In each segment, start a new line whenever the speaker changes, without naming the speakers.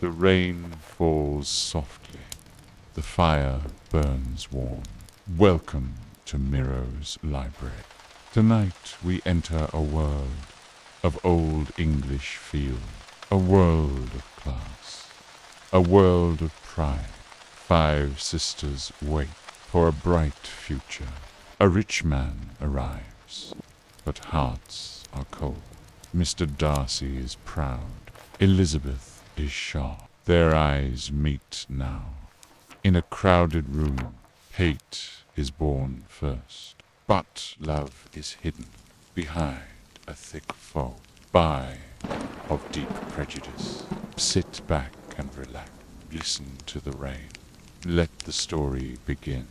The rain falls softly. The fire burns warm. Welcome to Miro's Library. Tonight we enter a world of old English feel, a world of class, a world of pride. 5 sisters wait for a bright future. A rich man arrives, but hearts are cold. Mr. Darcy is proud. Elizabeth is sharp. Their eyes meet now. In a crowded room, hate is born first, but love is hidden behind a thick fog. By of deep prejudice. Sit back and relax. Listen to the rain. Let the story begin.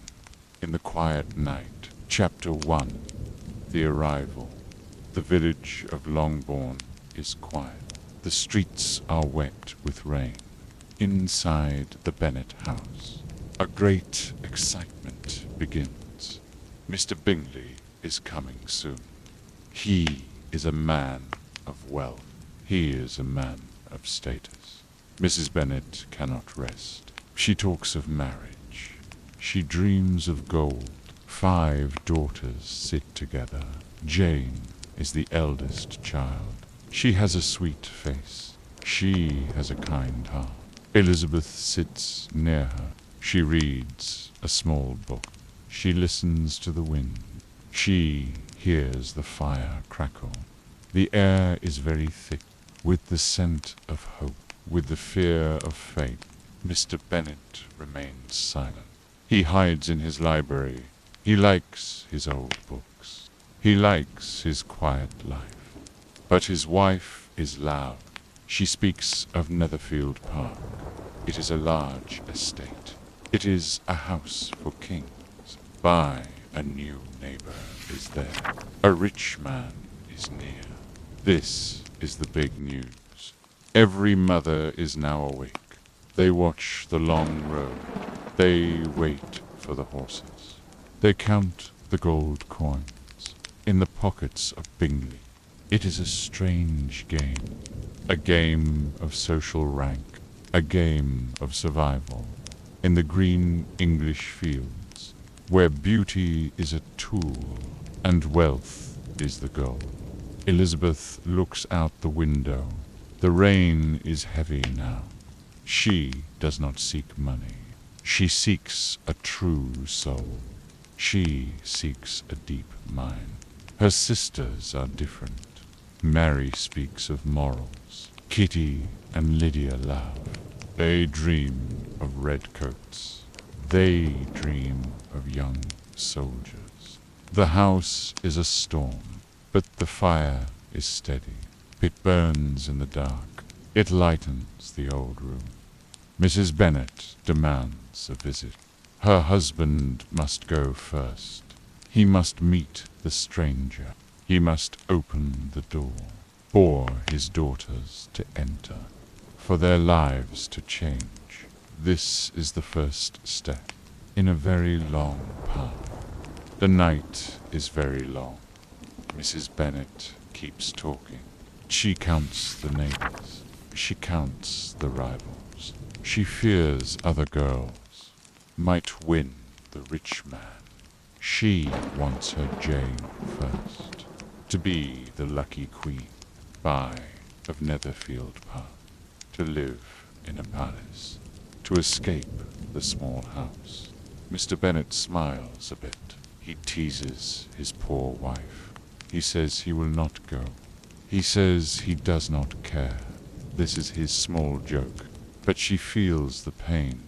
In the quiet night, Chapter 1, The Arrival. The village of Longbourn is quiet. The streets are wet with rain. Inside the Bennet house, a great excitement begins. Mr. Bingley is coming soon. He is a man of wealth. He is a man of status. Mrs. Bennet cannot rest. She talks of marriage. She dreams of gold. 5 daughters sit together. Jane is the eldest child. She has a sweet face. She has a kind heart. Elizabeth sits near her. She reads a small book. She listens to the wind. She hears the fire crackle. The air is very thick with the scent of hope, with the fear of fate. Mr. Bennet remains silent. He hides in his library. He likes his old books. He likes his quiet life. But his wife is loud. She speaks of Netherfield Park. It is a large estate. It is a house for kings. By a new neighbor is there. A rich man is near. This is the big news. Every mother is now awake. They watch the long road. They wait for the horses. They count the gold coins in the pockets of Bingley. It is a strange game. A game of social rank. A game of survival. In the green English fields, where beauty is a tool and wealth is the goal. Elizabeth looks out the window. The rain is heavy now. She does not seek money. She seeks a true soul. She seeks a deep mind. Her sisters are different. Mary speaks of morals. Kitty and Lydia laugh. They dream of red coats. They dream of young soldiers. The house is a storm, but the fire is steady. It burns in the dark. It lightens the old room. Mrs. Bennet demands a visit. Her husband must go first. He must meet the stranger. He must open the door for his daughters to enter, for their lives to change. This is the first step in a very long path. The night is very long. Mrs. Bennet keeps talking. She counts the neighbors. She counts the rivals. She fears other girls might win the rich man. She wants her Jane first, to be the lucky queen, By of Netherfield Park, to live in a palace, to escape the small house. Mr. Bennet smiles a bit. He teases his poor wife. He says he will not go. He says he does not care. This is his small joke. But she feels the pain.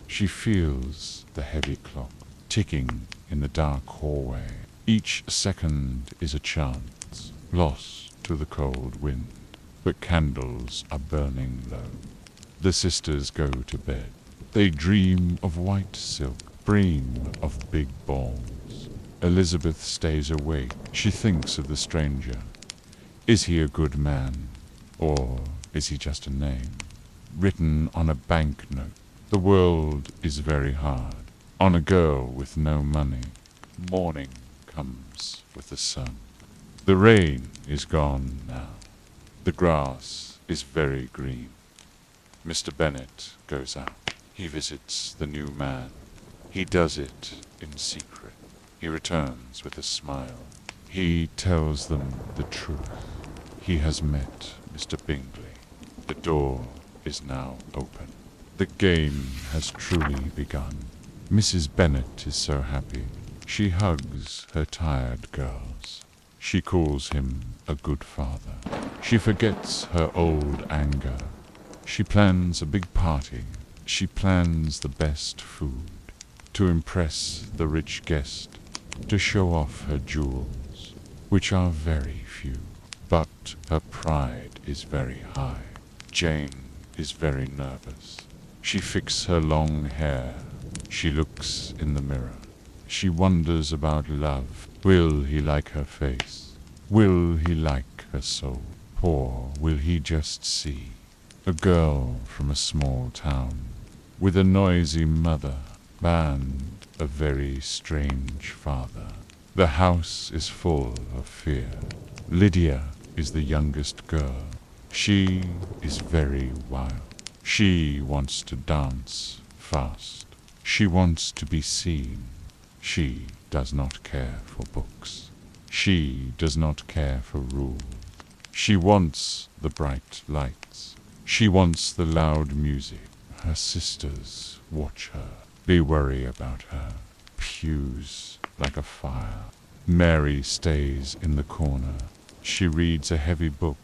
She feels the heavy clock ticking in the dark hallway. Each second is a chance, lost to the cold wind. But candles are burning low. The sisters go to bed. They dream of white silk, dream of big balls. Elizabeth stays awake. She thinks of the stranger. Is he a good man, or is he just a name written on a banknote? The world is very hard on a girl with no money. Morning comes with the sun. The rain is gone now. The grass is very green. Mr. Bennet goes out. He visits the new man. He does it in secret. He returns with a smile. He tells them the truth. He has met Mr. Bingley. The door is now open. The game has truly begun. Mrs. Bennet is so happy. She hugs her tired girls. She calls him a good father. She forgets her old anger. She plans a big party. She plans the best food, to impress the rich guest, to show off her jewels, which are very few. But her pride is very high. Jane is very nervous. She fixes her long hair. She looks in the mirror. She wonders about love. Will he like her face? Will he like her soul? Or will he just see a girl from a small town, with a noisy mother and a very strange father? The house is full of fear. Lydia is the youngest girl. She is very wild. She wants to dance fast. She wants to be seen. She does not care for books. She does not care for rules. She wants the bright lights. She wants the loud music. Her sisters watch her. They worry about her. Pews like a fire. Mary stays in the corner. She reads a heavy book.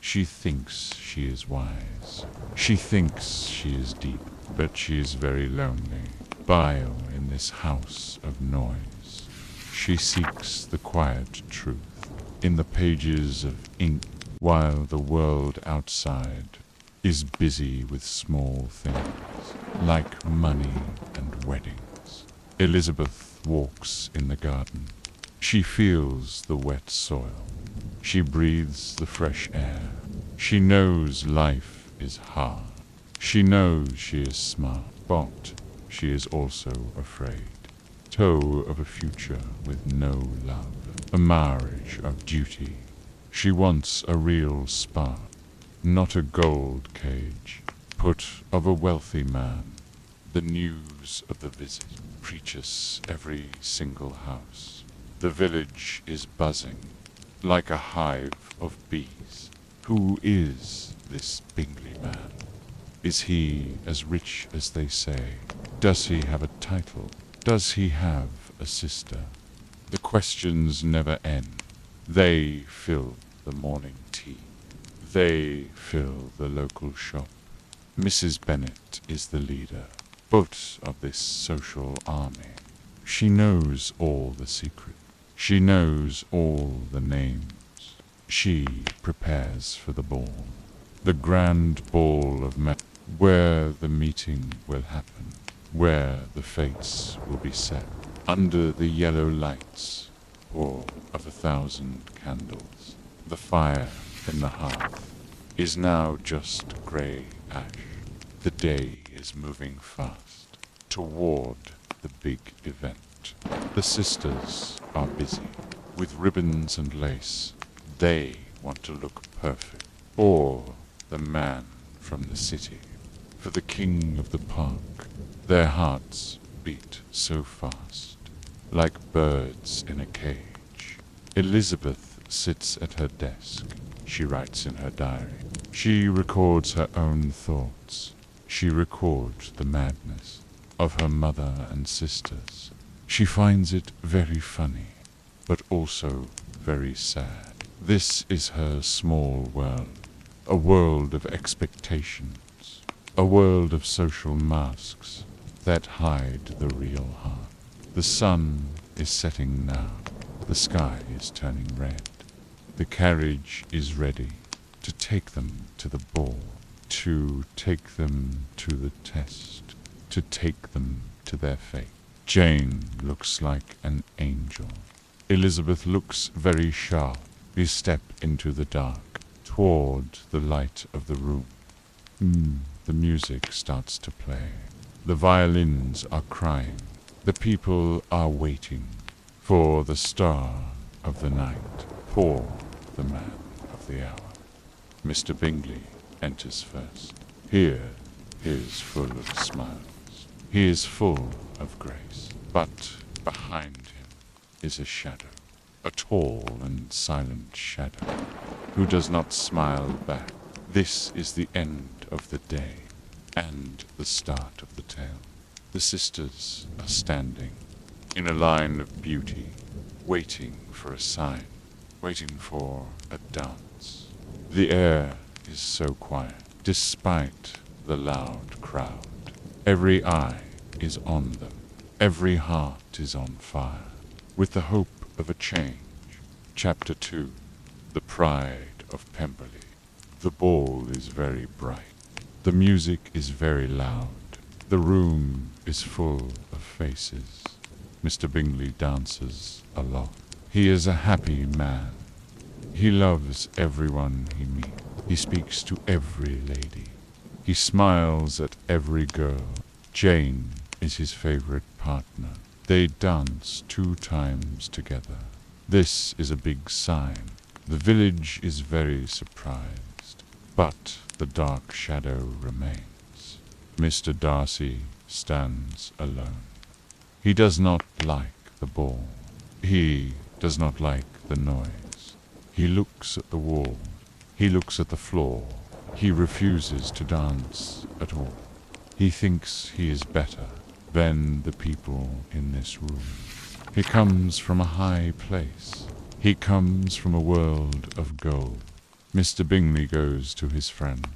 She thinks she is wise. She thinks she is deep, but she is very lonely. Vile in this house of noise. She seeks the quiet truth in the pages of ink, while the world outside is busy with small things, like money and weddings. Elizabeth walks in the garden. She feels the wet soil. She breathes the fresh air. She knows life is hard. She knows she is smart, but she is also afraid. Toe of a future with no love, a marriage of duty. She wants a real spark, not a gold cage, put of a wealthy man. The news of the visit reaches every single house. The village is buzzing, like a hive of bees. Who is this Bingley man? Is he as rich as they say? Does he have a title? Does he have a sister? The questions never end. They fill the morning tea. They fill the local shop. Mrs. Bennet is the leader, foot of this social army. She knows all the secrets. She knows all the names. She prepares for the ball, the grand ball of where the meeting will happen, where the fates will be set, under the yellow lights, or of 1,000 candles. The fire in the hearth is now just grey ash. The day is moving fast toward the big event. The sisters are busy with ribbons and lace. They want to look perfect for the man from the city, for the king of the park. Their hearts beat so fast, like birds in a cage. Elizabeth sits at her desk. She writes in her diary. She records her own thoughts. She records the madness of her mother and sisters. She finds it very funny, but also very sad. This is her small world, a world of expectations, a world of social masks that hide the real heart. The sun is setting now. The sky is turning red. The carriage is ready to take them to the ball, to take them to the test, to take them to their fate. Jane looks like an angel. Elizabeth looks very sharp. We step into the dark, toward the light of the room. The music starts to play. The violins are crying. The people are waiting for the star of the night, for the man of the hour. Mr. Bingley enters first. Here He is full of smiles. He is full of grace. But behind him is a shadow, a tall and silent shadow, who does not smile back. This is the end of the day, and the start of the tale. The sisters are standing in a line of beauty, waiting for a sign, waiting for a dance. The air is so quiet, despite the loud crowd. Every eye is on them. Every heart is on fire, with the hope of a change. Chapter 2. The Pride of Pemberley. The ball is very bright. The music is very loud. The room is full of faces. Mr. Bingley dances a lot. He is a happy man. He loves everyone he meets. He speaks to every lady. He smiles at every girl. Jane is his favorite partner. They dance 2 times together. This is a big sign. The village is very surprised, but the dark shadow remains. Mr. Darcy stands alone. He does not like the ball. He does not like the noise. He looks at the wall. He looks at the floor. He refuses to dance at all. He thinks he is better than the people in this room. He comes from a high place. He comes from a world of gold. Mr. Bingley goes to his friend.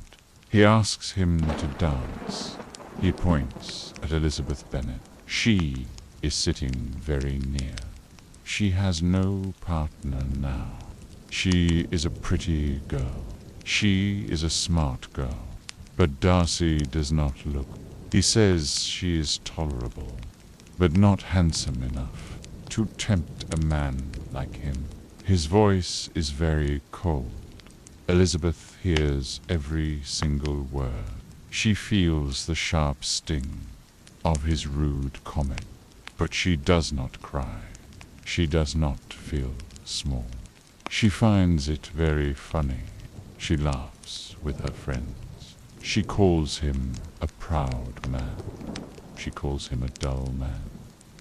He asks him to dance. He points at Elizabeth Bennet. She is sitting very near. She has no partner now. She is a pretty girl. She is a smart girl. But Darcy does not look. He says she is tolerable, but not handsome enough to tempt a man like him. His voice is very cold. Elizabeth hears every single word. She feels the sharp sting of his rude comment, but she does not cry. She does not feel small. She finds it very funny. She laughs with her friends. She calls him a proud man. She calls him a dull man.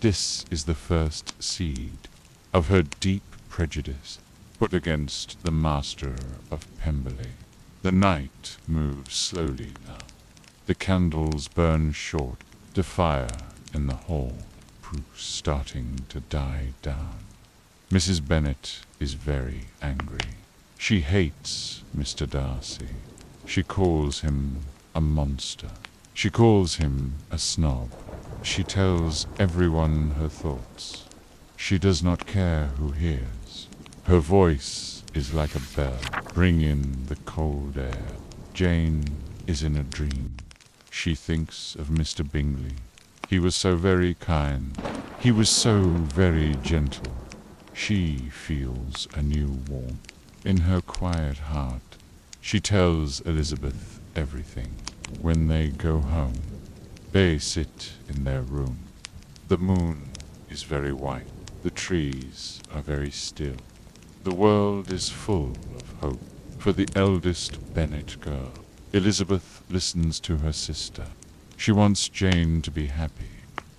This is the first seed of her deep prejudice put against the master of Pemberley. The night moves slowly now. The candles burn short. The fire in the hall proves starting to die down. Mrs. Bennet is very angry. She hates Mr. Darcy. She calls him a monster. She calls him a snob. She tells everyone her thoughts. She does not care who hears. Her voice is like a bell. Bring in the cold air. Jane is in a dream. She thinks of Mr. Bingley. He was so very kind. He was so very gentle. She feels a new warmth in her quiet heart. She tells Elizabeth everything. When they go home, they sit in their room. The moon is very white. The trees are very still. The world is full of hope for the eldest Bennet girl. Elizabeth listens to her sister. She wants Jane to be happy,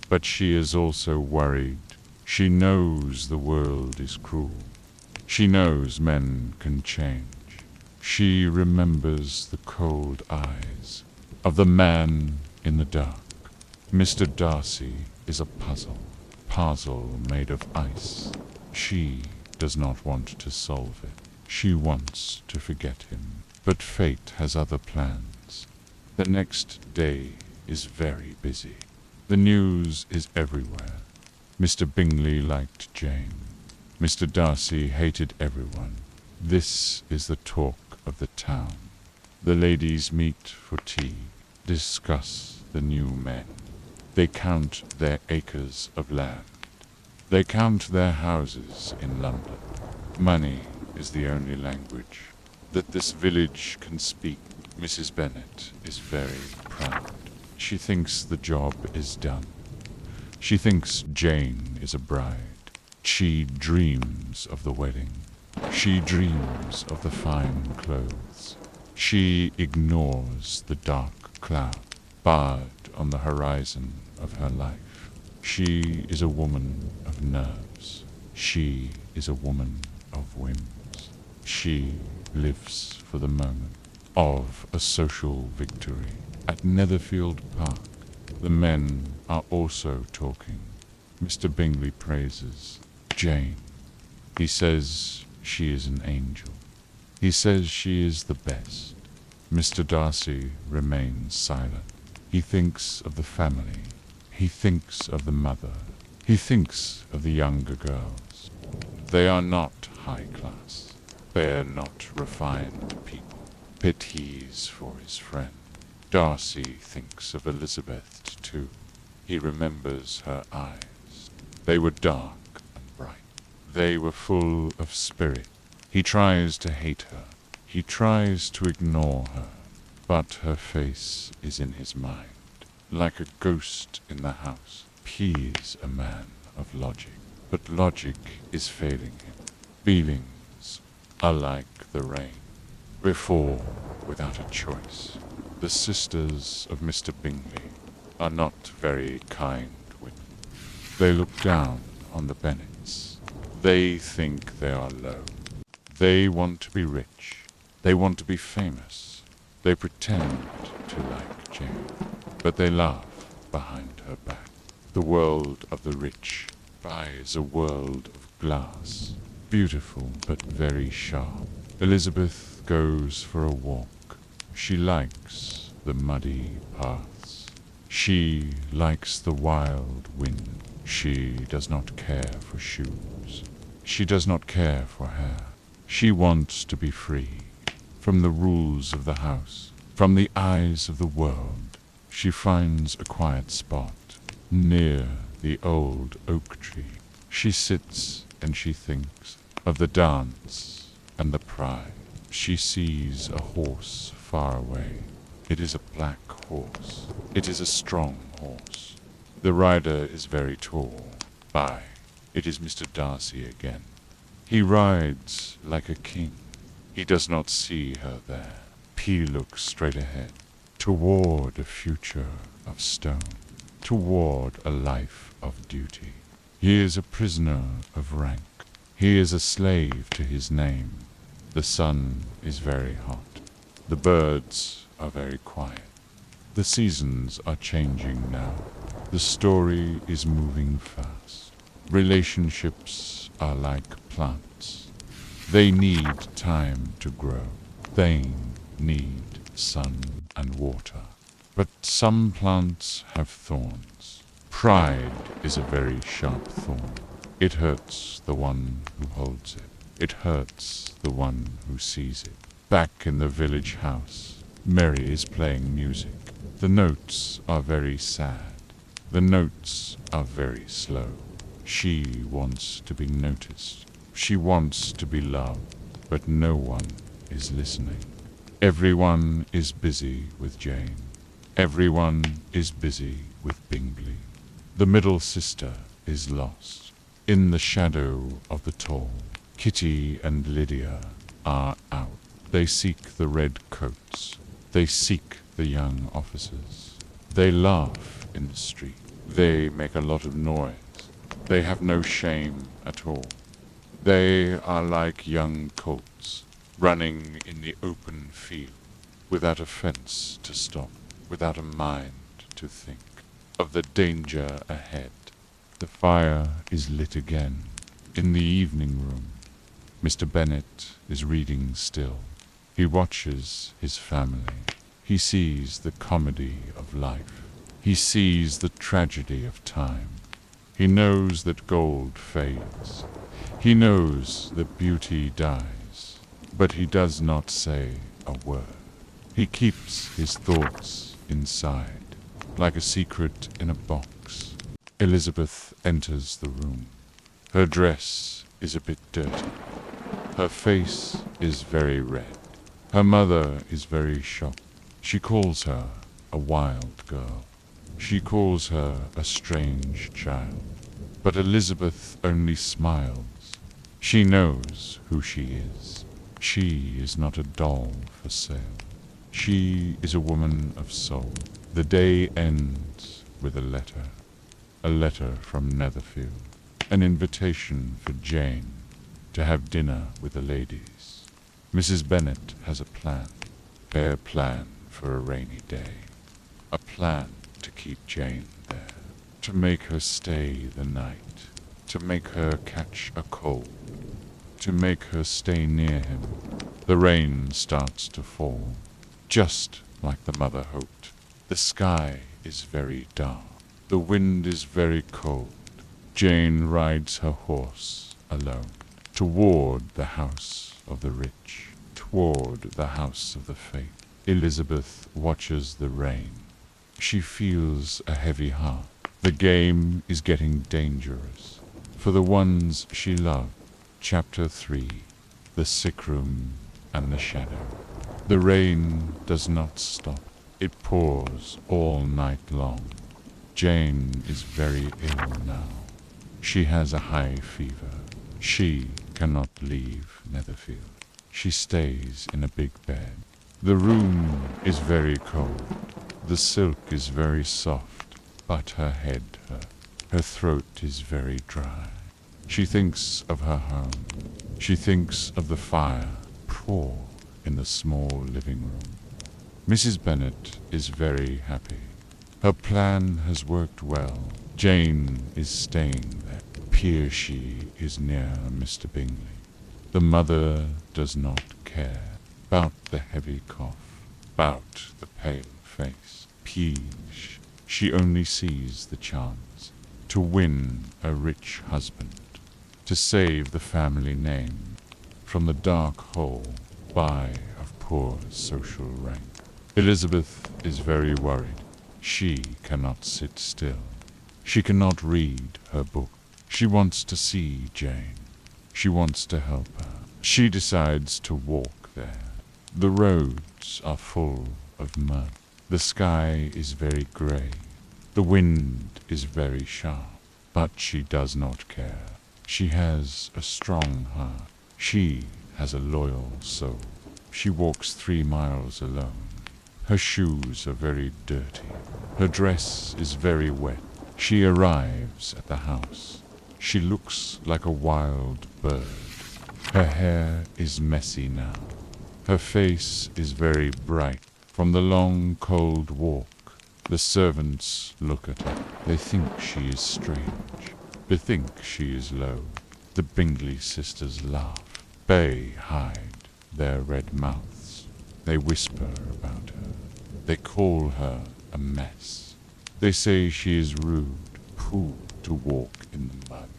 but she is also worried. She knows the world is cruel. She knows men can change. She remembers the cold eyes of the man in the dark. Mr. Darcy is a puzzle made of ice. She does not want to solve it. She wants to forget him, but fate has other plans. The next day is very busy. The news is everywhere. Mr. Bingley liked Jane. Mr. Darcy hated everyone. This is the talk of the town. The ladies meet for tea, discuss the new men. They count their acres of land. They count their houses in London. Money is the only language that this village can speak. Mrs. Bennet is very proud. She thinks the job is done. She thinks Jane is a bride. She dreams of the wedding. She dreams of the fine clothes. She ignores the dark cloud. barred on the horizon of her life. She is a woman of nerves. She is a woman of whims. She lives for the moment of a social victory. At Netherfield Park, the men are also talking. Mr. Bingley praises Jane. He says she is an angel. He says she is the best. Mr. Darcy remains silent. He thinks of the family. He thinks of the mother. He thinks of the younger girls. They are not high class. They are not refined people. Pities for his friend. Darcy thinks of Elizabeth too. He remembers her eyes. They were dark and bright. They were full of spirit. He tries to hate her. He tries to ignore her. But her face is in his mind. Like a ghost in the house. He is a man of logic. But logic is failing him. Feelings are like the rain. Before, without a choice. The sisters of Mr. Bingley are not very kind women. They look down on the Bennets. They think they are low. They want to be rich. They want to be famous. They pretend to like Jane, but they laugh behind her back. The world of the rich buys a world of glass, beautiful but very sharp. Elizabeth goes for a walk. She likes the muddy paths. She likes the wild wind. She does not care for shoes. She does not care for hair. She wants to be free from the rules of the house, from the eyes of the world. She finds a quiet spot near the old oak tree. She sits and she thinks of the dance and the pride. She sees a horse far away. It is a black horse. It is a strong horse. The rider is very tall. Aye, it is Mr. Darcy again. He rides like a king. He does not see her there. He looks straight ahead, toward a future of stone, toward a life of duty. He is a prisoner of rank. He is a slave to his name. The sun is very hot. The birds are very quiet. The seasons are changing now. The story is moving fast. Relationships are like plants. They need time to grow. They need sun and water. But some plants have thorns. Pride is a very sharp thorn. It hurts the one who holds it. It hurts the one who sees it. Back in the village house, Mary is playing music. The notes are very sad. The notes are very slow. She wants to be noticed. She wants to be loved, but no one is listening. Everyone is busy with Jane. Everyone is busy with Bingley. The middle sister is lost. In the shadow of the tall, Kitty and Lydia are out. They seek the red coats. They seek the young officers. They laugh in the street. They make a lot of noise. They have no shame at all. They are like young colts running in the open field, without a fence to stop, without a mind to think of the danger ahead. The fire is lit again. In the evening room, Mr. Bennet is reading still. He watches his family. He sees the comedy of life. He sees the tragedy of time. He knows that gold fades. He knows that beauty dies. But he does not say a word. He keeps his thoughts inside, like a secret in a box. Elizabeth enters the room. Her dress is a bit dirty. Her face is very red. Her mother is very shocked. She calls her a wild girl. She calls her a strange child. But Elizabeth only smiles. She knows who she is. She is not a doll for sale. She is a woman of soul. The day ends with a letter from Netherfield, an invitation for Jane to have dinner with the ladies. Mrs. Bennet has a plan, fair plan for a rainy day, a plan to keep Jane there, to make her stay the night, to make her catch a cold, to make her stay near him. The rain starts to fall, just like the mother hoped. The sky is very dark. The wind is very cold. Jane rides her horse alone toward the house of the rich, toward the house of the faithful. Elizabeth watches the rain. She feels a heavy heart. The game is getting dangerous for the ones she loved. Chapter 3. The Sick Room and the Shadow. The rain does not stop. It pours all night long. Jane is very ill now. She has a high fever. She cannot leave Netherfield. She stays in a big bed. The room is very cold. The silk is very soft, but her head hurts. Her throat is very dry. She thinks of her home. She thinks of the fire pour in the small living room. Mrs. Bennet is very happy. Her plan has worked well. Jane is staying there. Piercy is near Mr. Bingley. The mother does not care about the heavy cough, about the pale face. Peevish, she only sees the chance to win a rich husband, to save the family name from the dark hole by of poor social rank. Elizabeth is very worried. She cannot sit still. She cannot read her book. She wants to see Jane. She wants to help her. She decides to walk there. The roads are full of mud. The sky is very grey. The wind is very sharp. But she does not care. She has a strong heart. She has a loyal soul. She walks 3 miles alone. Her shoes are very dirty. Her dress is very wet. She arrives at the house. She looks like a wild bird. Her hair is messy now. Her face is very bright from the long, cold walk. The servants look at her. They think she is strange. They think she is low. The Bingley sisters laugh. They hide their red mouths. They whisper about her. They call her a mess. They say she is rude. Who to walk in the mud,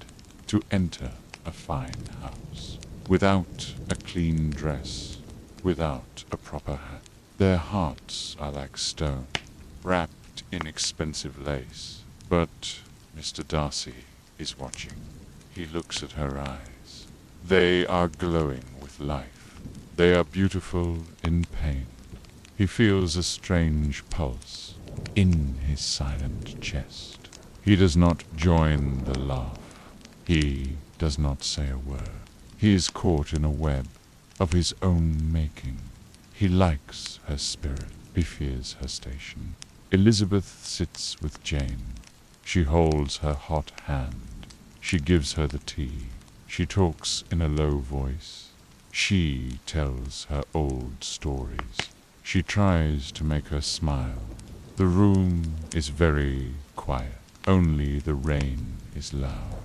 to enter a fine house, without a clean dress, without a proper hat. Their hearts are like stone, wrapped in expensive lace. But Mr. Darcy is watching. He looks at her eyes. They are glowing with life. They are beautiful in pain. He feels a strange pulse in his silent chest. He does not join the laugh. He does not say a word. He is caught in a web of his own making. He likes her spirit. He fears her station. Elizabeth sits with Jane. She holds her hot hand. She gives her the tea. She talks in a low voice. She tells her old stories. She tries to make her smile. The room is very quiet. Only the rain is loud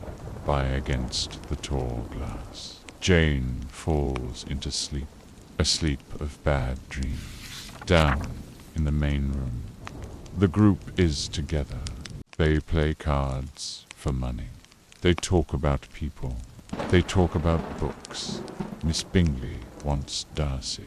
by against the tall glass. Jane falls into sleep, a sleep of bad dreams. Down in the main room, the group is together. They play cards for money. They talk about people. They talk about books. Miss Bingley wants Darcy.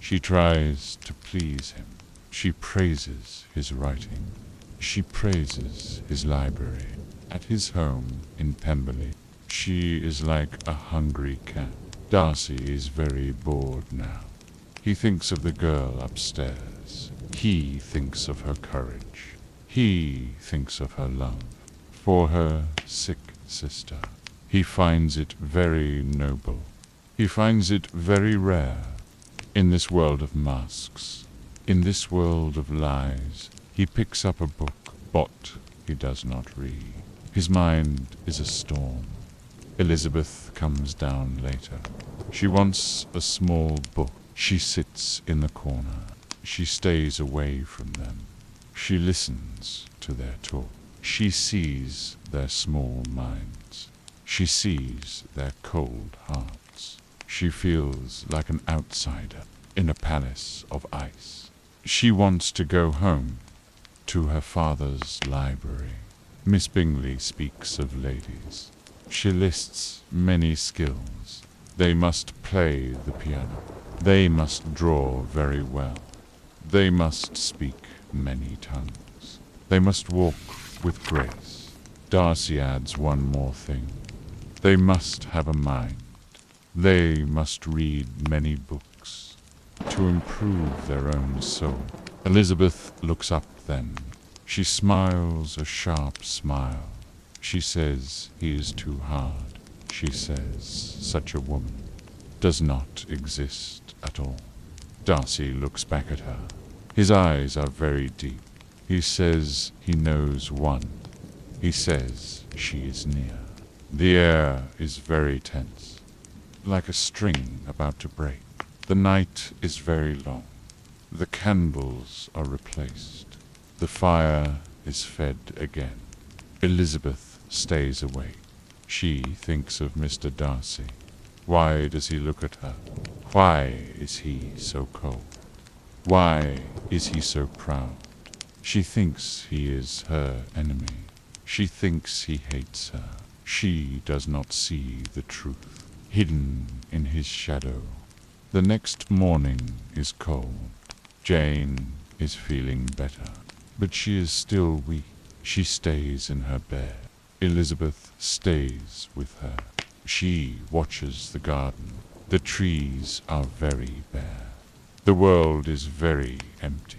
She tries to please him. She praises his writing. She praises his library. At his home in Pemberley, she is like a hungry cat. Darcy is very bored now. He thinks of the girl upstairs. He thinks of her courage. He thinks of her love for her sick sister. He finds it very noble. He finds it very rare in this world of masks. In this world of lies, he picks up a book, but he does not read. His mind is a storm. Elizabeth comes down later. She wants a small book. She sits in the corner. She stays away from them. She listens to their talk. She sees their small minds. She sees their cold hearts. She feels like an outsider in a palace of ice. She wants to go home to her father's library. Miss Bingley speaks of ladies. She lists many skills. They must play the piano. They must draw very well. They must speak many tongues. They must walk with grace. Darcy adds one more thing. They must have a mind. They must read many books to improve their own soul. Elizabeth looks up then. She smiles a sharp smile. She says he is too hard. She says such a woman does not exist at all. Darcy looks back at her. His eyes are very deep. He says he knows one. He says she is near. The air is very tense, like a string about to break. The night is very long. The candles are replaced. The fire is fed again. Elizabeth stays awake. She thinks of Mr. Darcy. Why does he look at her? Why is he so cold? Why is he so proud? She thinks he is her enemy. She thinks he hates her. She does not see the truth, hidden in his shadow. The next morning is cold. Jane is feeling better, but she is still weak. She stays in her bed. Elizabeth stays with her. She watches the garden. The trees are very bare. The world is very empty.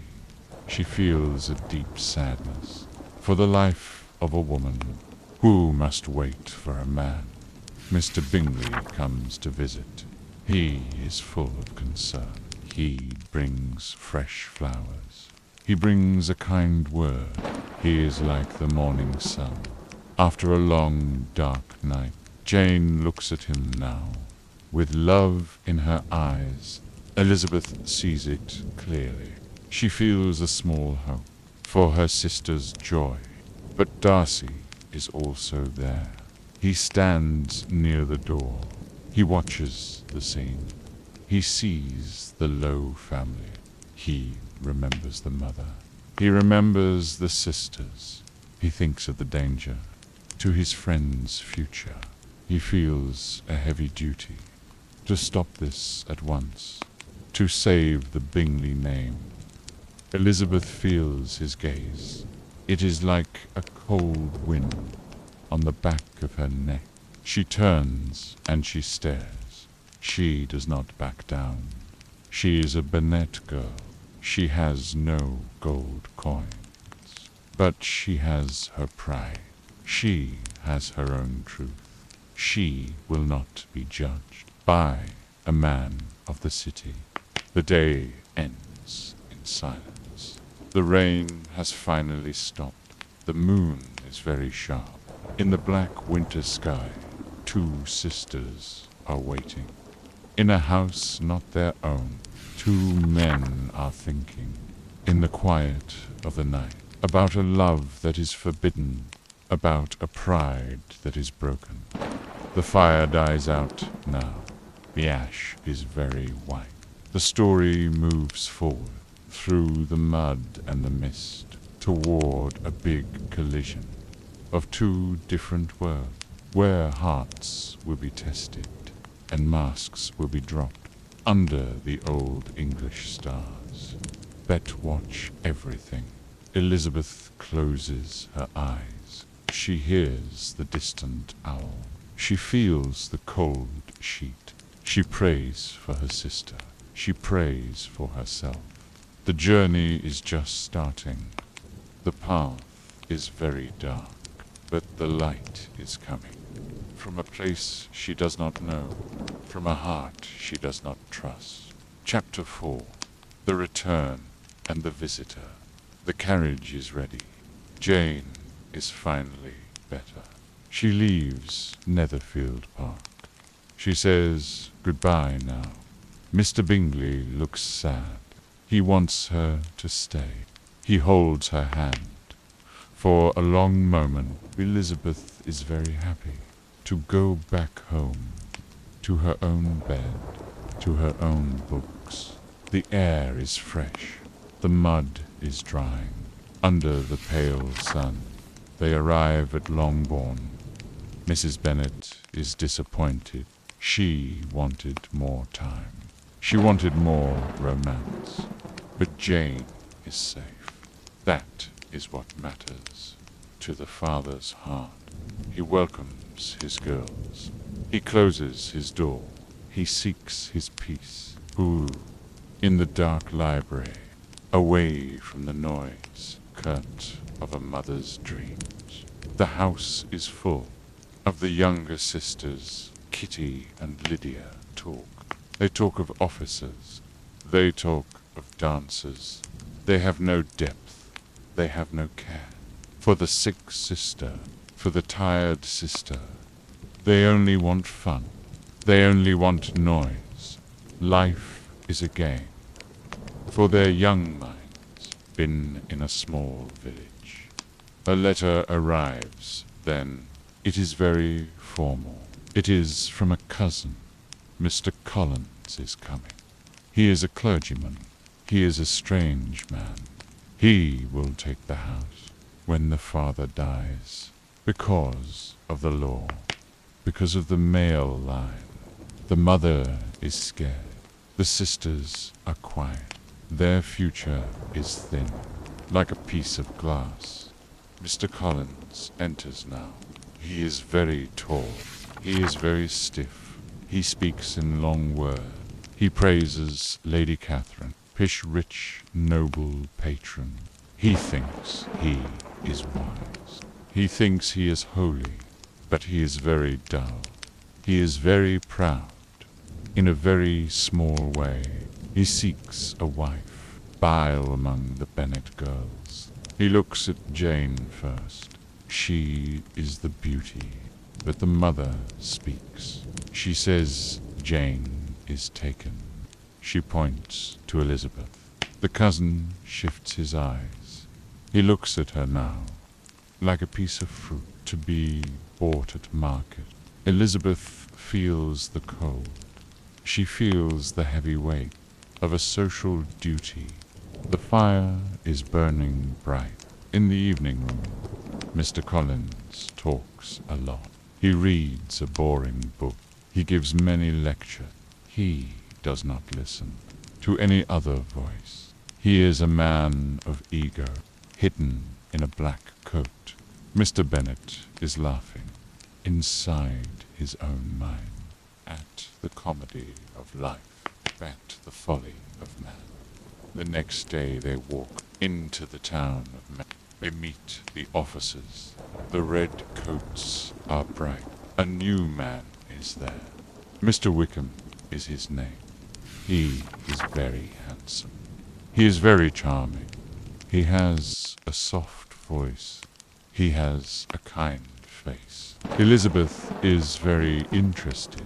She feels a deep sadness for the life of a woman who must wait for a man. Mr. Bingley comes to visit. He is full of concern. He brings fresh flowers. He brings a kind word. He is like the morning sun. After a long, dark night, Jane looks at him now, with love in her eyes. Elizabeth sees it clearly. She feels a small hope for her sister's joy. But Darcy is also there. He stands near the door. He watches the scene. He sees the Low family. He remembers the mother. He remembers the sisters. He thinks of the danger to his friend's future. He feels a heavy duty to stop this at once, to save the Bingley name. Elizabeth feels his gaze. It is like a cold wind on the back of her neck. She turns and she stares. She does not back down. She is a Bennet girl. She has no gold coins, but she has her pride. She has her own truth. She will not be judged by a man of the city. The day ends in silence. The rain has finally stopped. The moon is very sharp. In the black winter sky, two sisters are waiting. In a house not their own, two men are thinking, in the quiet of the night, about a love that is forbidden, about a pride that is broken. The fire dies out now. The ash is very white. The story moves forward through the mud and the mist toward a big collision of two different worlds, where hearts will be tested and masks will be dropped under the old English stars. Bet watch everything. Elizabeth closes her eyes. She hears the distant owl. She feels the cold sheet. She prays for her sister. She prays for herself. The journey is just starting. The path is very dark, but the light is coming. From a place she does not know, from a heart she does not trust. Chapter 4. The Return. and the visitor. The carriage is ready. Jane is finally better. She leaves Netherfield Park. She says goodbye now. Mr. Bingley looks sad. He wants her to stay. He holds her hand. For a long moment, Elizabeth is very happy to go back home, to her own bed, to her own books. The air is fresh. The mud is drying. Under the pale sun, they arrive at Longbourn. Mrs. Bennet is disappointed. She wanted more time. She wanted more romance. But Jane is safe. That is what matters to the father's heart. He welcomes his girls. He closes his door. He seeks his peace. Ooh, in the dark library, away from the noise, cut of a mother's dreams. The house is full of the younger sisters. Kitty and Lydia talk. They talk of officers. They talk of dancers. They have no depth. They have no care. For the sick sister, for the tired sister, they only want fun. They only want noise. Life is a game. For their young minds, been in a small village. A letter arrives, then. It is very formal. It is from a cousin. Mr. Collins is coming. He is a clergyman. He is a strange man. He will take the house when the father dies, because of the law, because of the male line. The mother is scared. The sisters are quiet. Their future is thin, like a piece of glass. Mr. Collins enters now. He is very tall. He is very stiff. He speaks in long words. He praises Lady Catherine, pish rich, noble patron. He thinks he is wise. He thinks he is holy, but he is very dull. He is very proud. In a very small way, he seeks a wife, bile among the Bennet girls. He looks at Jane first. She is the beauty. But the mother speaks. She says Jane is taken. She points to Elizabeth. The cousin shifts his eyes. He looks at her now, like a piece of fruit to be bought at market. Elizabeth feels the cold. She feels the heavy weight of a social duty. The fire is burning bright. In the evening room, Mr. Collins talks a lot. He reads a boring book. He gives many lectures. He does not listen to any other voice. He is a man of ego, hidden in a black coat. Mr. Bennet is laughing inside his own mind at the comedy of life, at the folly of man. The next day they walk into the town of men. They meet the officers. The red coats are bright. A new man is there. Mr. Wickham is his name. He is very handsome. He is very charming. He has a soft voice. He has a kind face. Elizabeth is very interested.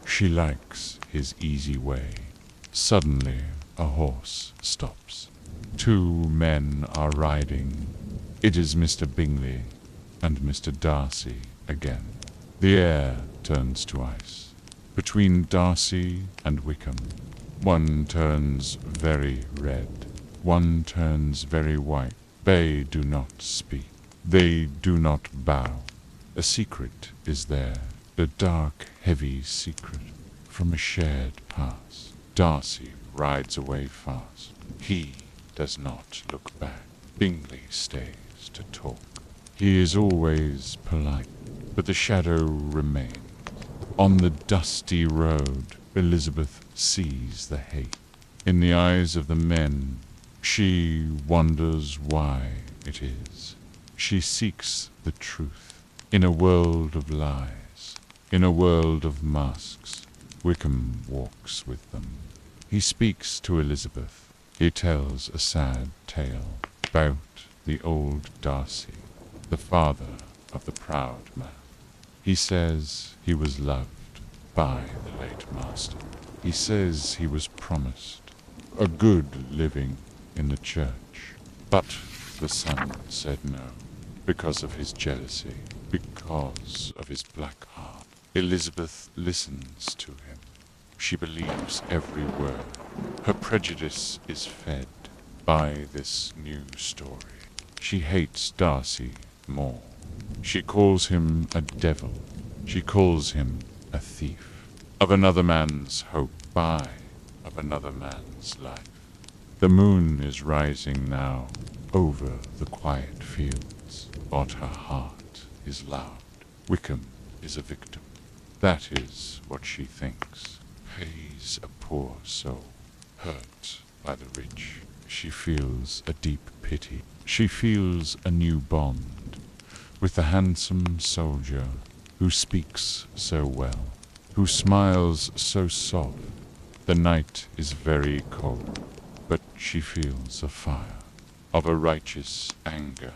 She likes his easy way. Suddenly, a horse stops. Two men are riding. It is Mr. Bingley and Mr. Darcy again. The air turns to ice. Between Darcy and Wickham, one turns very red. One turns very white. They do not speak. They do not bow. A secret is there. A dark, heavy secret from a shared past. Darcy rides away fast. He does not look back. Bingley stays to talk. He is always polite, but the shadow remains. On the dusty road, Elizabeth sees the hate. In the eyes of the men, she wonders why it is. She seeks the truth. In a world of lies, in a world of masks, Wickham walks with them. He speaks to Elizabeth. He tells a sad tale about the old Darcy, the father of the proud man. He says he was loved by the late master. He says he was promised a good living in the church, but the son said no, because of his jealousy, because of his black heart. Elizabeth listens to him. She believes every word. Her prejudice is fed by this new story. She hates Darcy more. She calls him a devil. She calls him a thief. Of another man's hope, of another man's life. The moon is rising now over the quiet fields, but her heart is loud. Wickham is a victim. That is what she thinks. He's a poor soul, hurt by the rich. She feels a deep pity. She feels a new bond with the handsome soldier who speaks so well, who smiles so soft. The night is very cold, but she feels a fire of a righteous anger.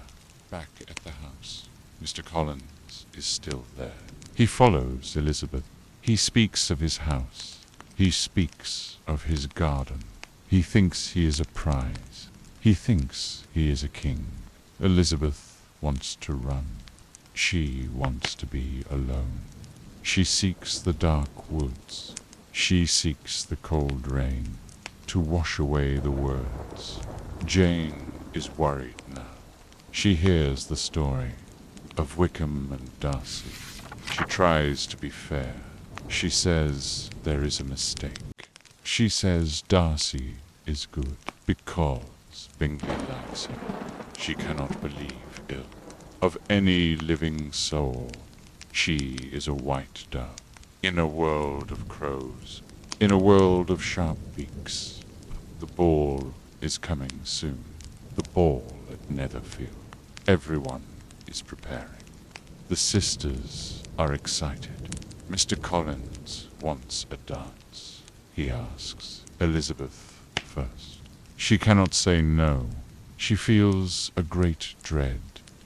Back at the house, Mr. Collins is still there. He follows Elizabeth. He speaks of his house. He speaks of his garden. He thinks he is a prize. He thinks he is a king. Elizabeth wants to run. She wants to be alone. She seeks the dark woods. She seeks the cold rain to wash away the words. Jane is worried now. She hears the story of Wickham and Darcy. She tries to be fair. She says there is a mistake. She says Darcy is good because Bingley likes him. She cannot believe ill of any living soul. She is a white dove in a world of crows, in a world of sharp beaks. The ball is coming soon. The ball at Netherfield. Everyone is preparing. The sisters are excited. Mr. Collins wants a dance. He asks Elizabeth first. She cannot say no. She feels a great dread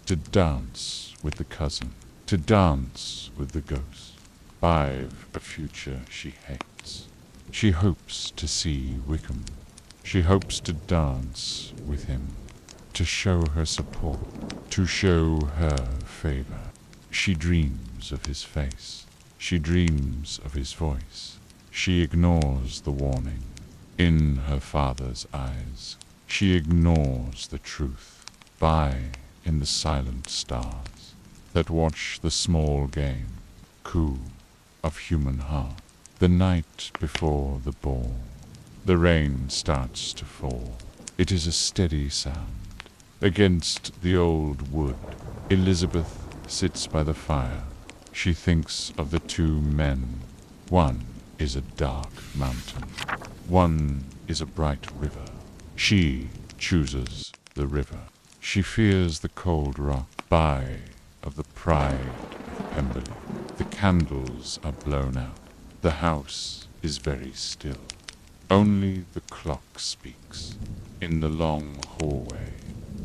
to dance with the cousin, to dance with the ghost. By a future she hates. She hopes to see Wickham. She hopes to dance with him, to show her support, to show her favor. She dreams of his face. She dreams of his voice. She ignores the warning in her father's eyes. She ignores the truth in the silent stars that watch the small game, coup of human heart. The night before the ball, the rain starts to fall. It is a steady sound. Against the old wood, Elizabeth sits by the fire. She thinks of the two men. One is a dark mountain. One is a bright river. She chooses the river. She fears the cold rock of the pride of Pemberley. The candles are blown out. The house is very still. Only the clock speaks. In the long hallway,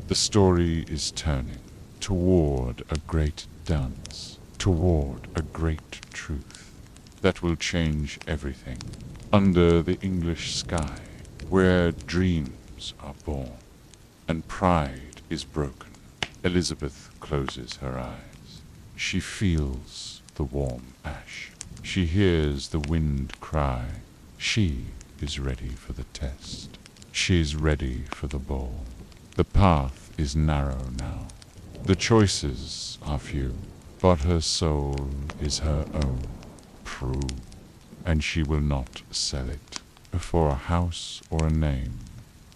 the story is turning toward a great dance, toward a great truth that will change everything. Under the English sky, where dreams are born and pride is broken, Elizabeth closes her eyes. She feels the warm ash. She hears the wind cry. She is ready for the test. She is ready for the ball. The path is narrow now. The choices are few, but her soul is her own, true, and she will not sell it for a house or a name,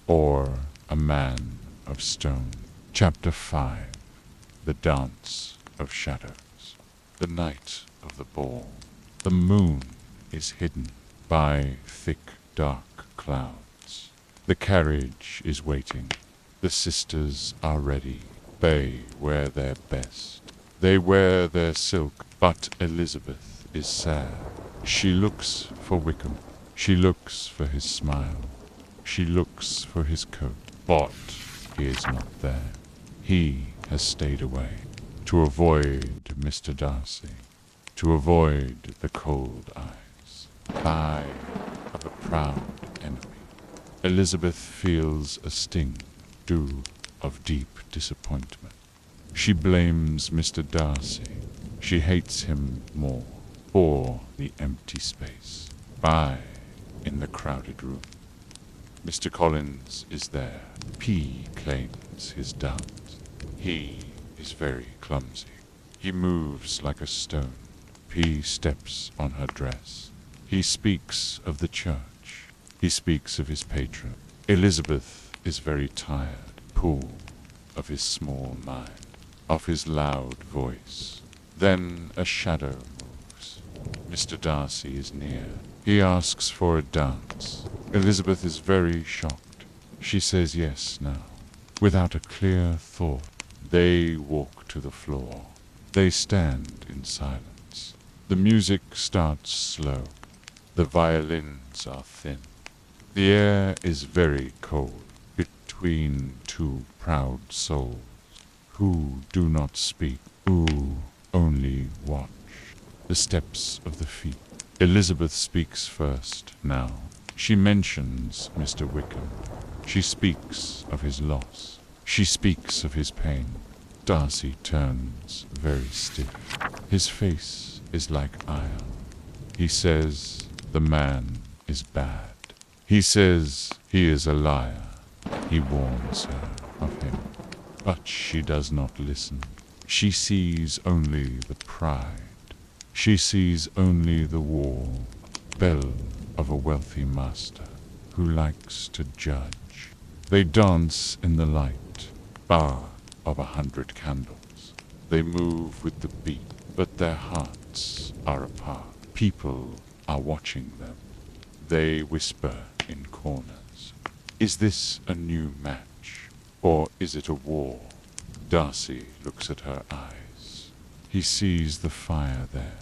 or a man of stone. Chapter 5. The Dance of Shadows. The night of the ball. The moon is hidden by thick, dark clouds. The carriage is waiting. The sisters are ready. They wear their best. They wear their silk, but Elizabeth is sad. She looks for Wickham. She looks for his smile. She looks for his coat, but he is not there. He has stayed away to avoid Mr. Darcy, to avoid the cold eyes, eye of a proud enemy. Elizabeth feels a sting, due of deep disappointment. She blames Mr. Darcy. She hates him more for the empty space, in the crowded room. Mr. Collins is there. P claims his dance. He is very clumsy. He moves like a stone. P steps on her dress. He speaks of the church. He speaks of his patron. Elizabeth is very tired, full of his small mind, of his loud voice. Then a shadow moves. Mr. Darcy is near. He asks for a dance. Elizabeth is very shocked. She says yes now, without a clear thought. They walk to the floor. They stand in silence. The music starts slow. The violins are thin. The air is very cold between two proud souls who do not speak, who only watch the steps of the feet. Elizabeth speaks first now. She mentions Mr. Wickham. She speaks of his loss. She speaks of his pain. Darcy turns very stiff. His face is like iron. He says the man is bad. He says he is a liar. He warns her of him. But she does not listen. She sees only the pride. She sees only the wall, belle of a wealthy master who likes to judge. They dance in the light, bar of 100 candles. They move with the beat, but their hearts are apart. People are watching them. They whisper in corners. Is this a new match, or is it a war? Darcy looks at her eyes. He sees the fire there.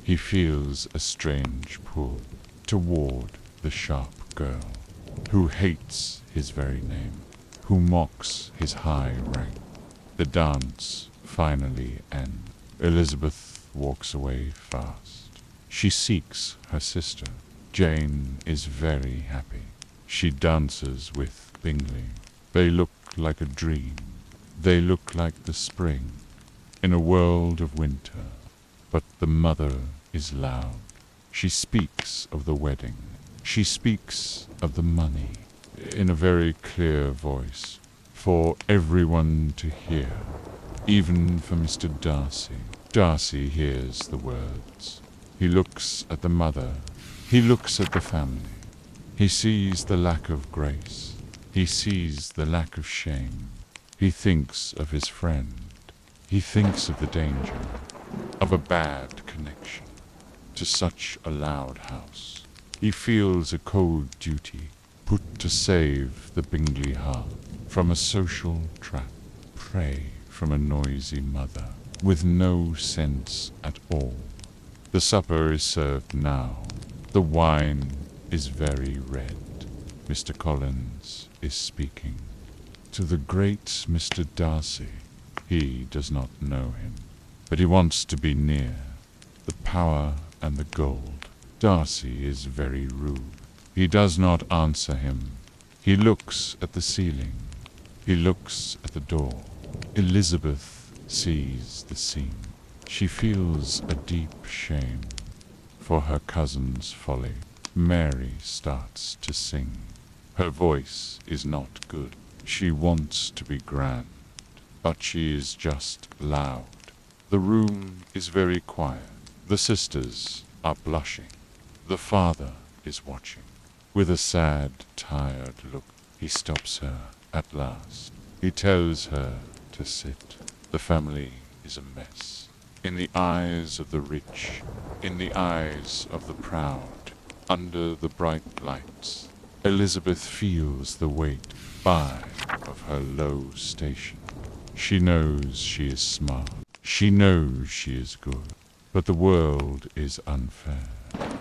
He feels a strange pull toward the sharp girl, who hates his very name, who mocks his high rank. The dance finally ends. Elizabeth walks away fast. She seeks her sister. Jane is very happy. She dances with Bingley. They look like a dream. They look like the spring in a world of winter. But the mother is loud. She speaks of the wedding. She speaks of the money in a very clear voice for everyone to hear, even for Mr. Darcy. Darcy hears the words. He looks at the mother. He looks at the family. He sees the lack of grace. He sees the lack of shame. He thinks of his friend. He thinks of the danger of a bad connection to such a loud house. He feels a cold duty put to save the Bingley heart from a social trap, prey from a noisy mother with no sense at all. The supper is served now. The wine is very red. Mr. Collins is speaking to the great Mr. Darcy. He does not know him, but he wants to be near. The power and the gold. Darcy is very rude. He does not answer him. He looks at the ceiling. He looks at the door. Elizabeth sees the scene. She feels a deep shame for her cousin's folly. Mary starts to sing. Her voice is not good. She wants to be grand, but she is just loud. The room is very quiet. The sisters are blushing. The father is watching. With a sad, tired look, he stops her at last. He tells her to sit. The family is a mess. In the eyes of the rich, in the eyes of the proud, under the bright lights, Elizabeth feels the weight of her low station. She knows she is smart. She knows she is good. But the world is unfair.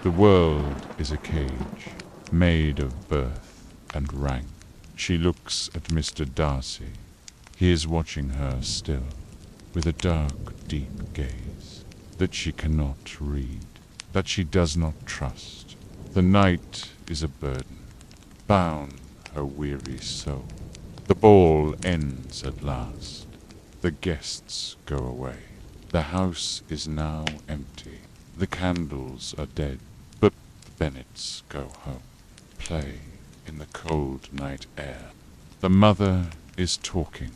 The world is a cage made of birth and rank. She looks at Mr. Darcy. He is watching her still, with a dark, deep gaze that she cannot read, that she does not trust. The night is a burden, bound her weary soul. The ball ends at last. The guests go away. The house is now empty. The candles are dead, but the Bennets go home, play in the cold night air. The mother is talking,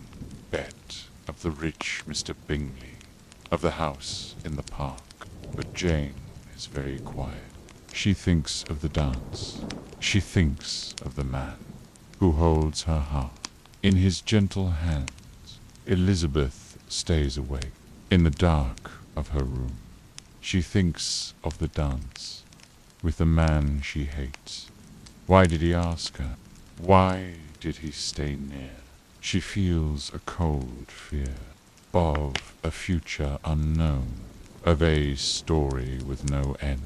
Bet, of the rich Mr. Bingley, of the house in the park, but Jane is very quiet. She thinks of the dance. She thinks of the man who holds her heart in his gentle hands. Elizabeth stays awake in the dark of her room. She thinks of the dance with the man she hates. Why did he ask her? Why did he stay near? She feels a cold fear of a future unknown, of a story with no end.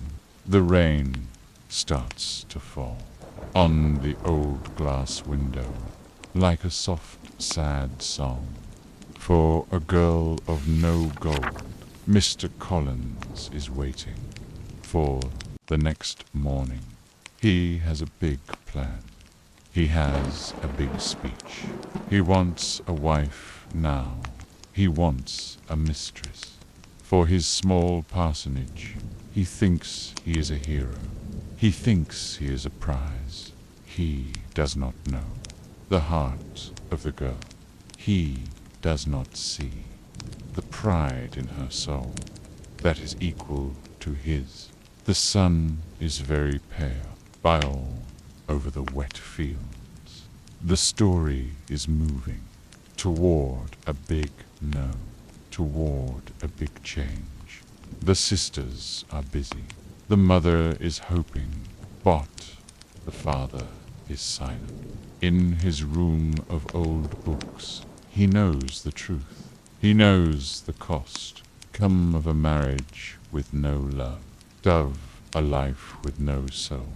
The rain starts to fall on the old glass window, like a soft, sad song. For a girl of no gold, Mr. Collins is waiting for the next morning. He has a big plan. He has a big speech. He wants a wife now. He wants a mistress. For his small parsonage, he thinks he is a hero. He thinks he is a prize. He does not know the heart of the girl. He does not see the pride in her soul that is equal to his. The sun is very pale over the wet fields. The story is moving toward a big no, toward a big change. The sisters are busy. The mother is hoping, but the father is silent. In his room of old books, he knows the truth. He knows the cost come of a marriage with no love, of a life with no soul.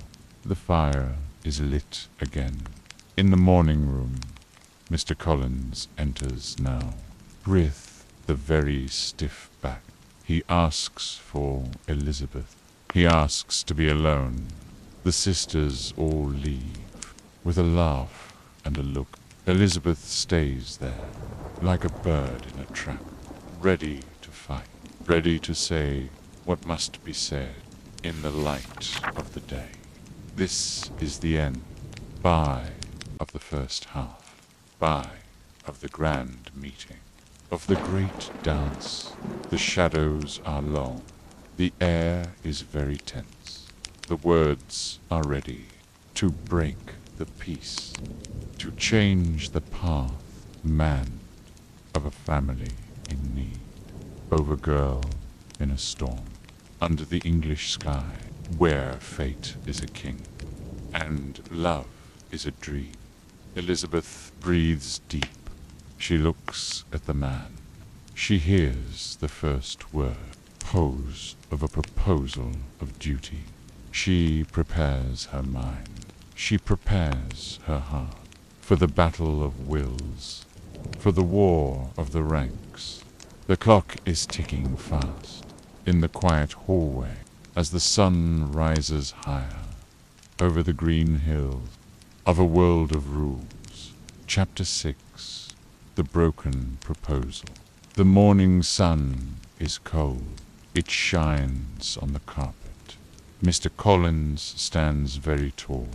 The fire is lit again. In the morning room, Mr. Collins enters now, with the very stiff back. He asks for Elizabeth. He asks to be alone. The sisters all leave, with a laugh and a look. Elizabeth stays there, like a bird in a trap, ready to fight, ready to say what must be said in the light of the day. This is the end, by of the first half, by of the grand meeting, of the great dance. The shadows are long, the air is very tense. The words are ready to break the peace, to change the path, man of a family in need, over girl in a storm, under the English sky, where fate is a king, and love is a dream. Elizabeth breathes deep. She looks at the man. She hears the first word, pose of a proposal of duty. She prepares her mind. She prepares her heart for the battle of wills, for the war of the ranks. The clock is ticking fast in the quiet hallway as the sun rises higher over the green hills of a world of rules. Chapter 6. The Broken Proposal. The morning sun is cold. It shines on the carpet. Mr. Collins stands very tall.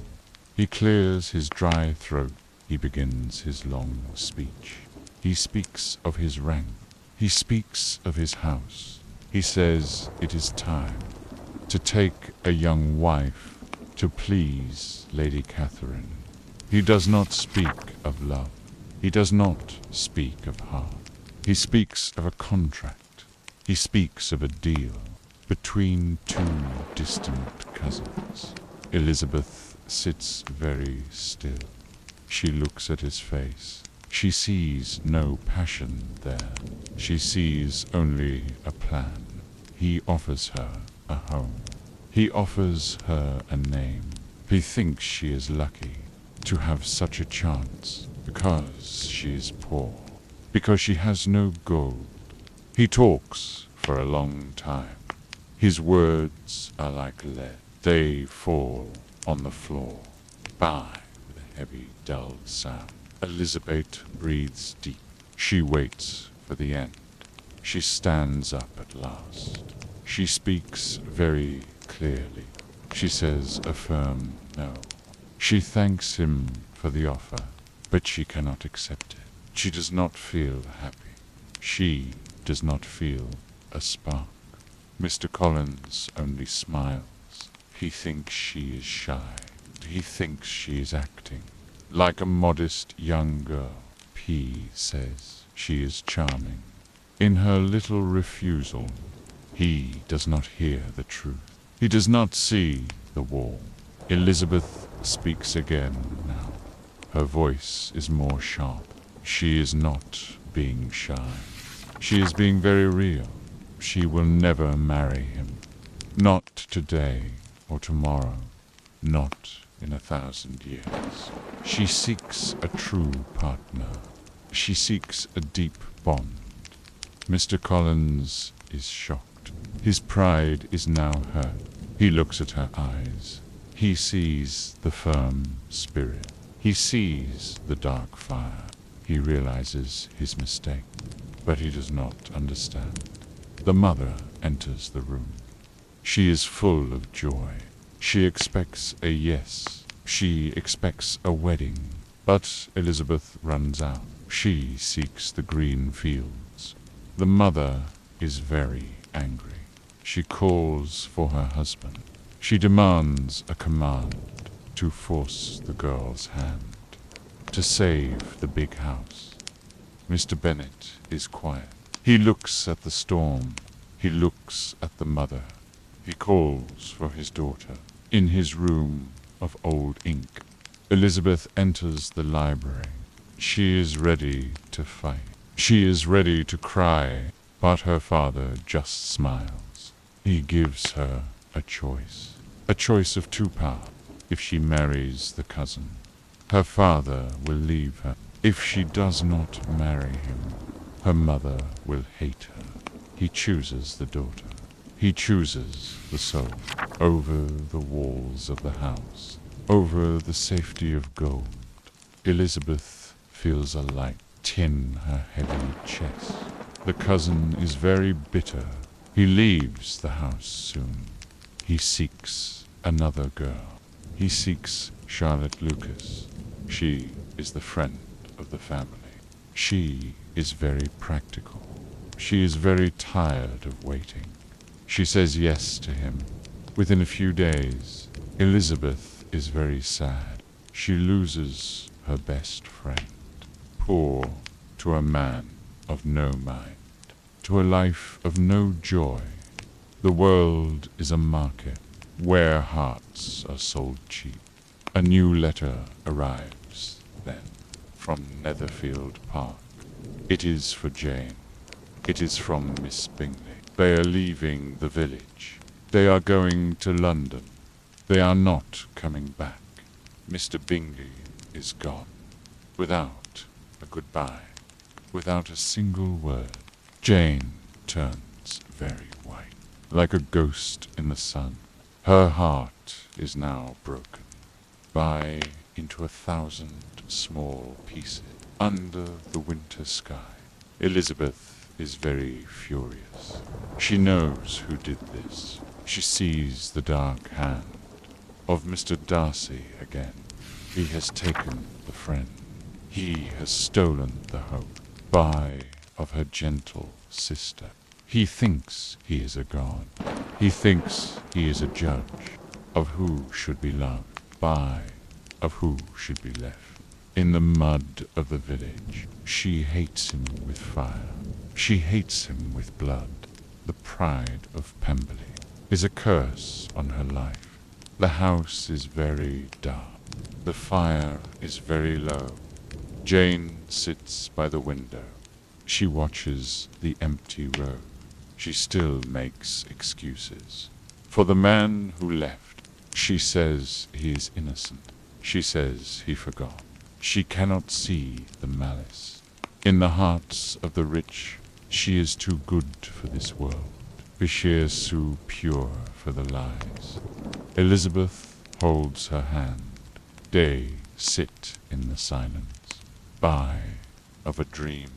He clears his dry throat. He begins his long speech. He speaks of his rank. He speaks of his house. He says it is time to take a young wife to please Lady Catherine. He does not speak of love. He does not speak of heart. He speaks of a contract. He speaks of a deal between two distant cousins. Elizabeth sits very still. She looks at his face. She sees no passion there. She sees only a plan. He offers her a home. He offers her a name. He thinks she is lucky. to have such a chance, because she is poor, because she has no gold. He talks for a long time. His words are like lead. They fall on the floor, by with a heavy, dull sound. Elizabeth breathes deep. She waits for the end. She stands up at last. She speaks very clearly. She says a firm no. She thanks him for the offer, but she cannot accept it. She does not feel happy. She does not feel a spark. Mr. Collins only smiles. He thinks she is shy. He thinks she is acting like a modest young girl. P says she is charming. In her little refusal, he does not hear the truth. He does not see the wall. Elizabeth speaks again now. Her voice is more sharp. She is not being shy. She is being very real. She will never marry him. Not today or tomorrow. Not in 1,000 years. She seeks a true partner. She seeks a deep bond. Mr. Collins is shocked. His pride is now hurt. He looks at her eyes. He sees the firm spirit. He sees the dark fire. He realizes his mistake, but he does not understand. The mother enters the room. She is full of joy. She expects a yes. She expects a wedding. But Elizabeth runs out. She seeks the green fields. The mother is very angry. She calls for her husband. She demands a command to force the girl's hand, to save the big house. Mr. Bennet is quiet. He looks at the storm. He looks at the mother. He calls for his daughter. In his room of old ink, Elizabeth enters the library. She is ready to fight. She is ready to cry, but her father just smiles. He gives her a choice of two paths. If she marries the cousin, her father will leave her. If she does not marry him, her mother will hate her. He chooses the daughter. He chooses the soul. Over the walls of the house, over the safety of gold, Elizabeth feels a light tin her heavy chest. The cousin is very bitter. He leaves the house soon. He seeks another girl. He seeks Charlotte Lucas. She is the friend of the family. She is very practical. She is very tired of waiting. She says yes to him. Within a few days, Elizabeth is very sad. She loses her best friend. Poor to a man of no mind, to a life of no joy. The world is a market where hearts are sold cheap. A new letter arrives then from Netherfield Park. It is for Jane. It is from Miss Bingley. They are leaving the village. They are going to London. They are not coming back. Mr. Bingley is gone, without a goodbye, without a single word. Jane turns very white, like a ghost in the sun. Her heart is now broken by into 1,000 small pieces under the winter sky. Elizabeth is very furious. She knows who did this. She sees the dark hand of Mr. Darcy again. He has taken the friend. He has stolen the hope of her gentle sister. He thinks he is a god. He thinks he is a judge of who should be loved, of who should be left. In the mud of the village, she hates him with fire. She hates him with blood. The pride of Pemberley is a curse on her life. The house is very dark. The fire is very low. Jane sits by the window. She watches the empty road. She still makes excuses. For the man who left, she says he is innocent. She says he forgot. She cannot see the malice. In the hearts of the rich, she is too good for this world. Bashir Sue pure for the lies. Elizabeth holds her hand. Day sit in the silence. By of a dream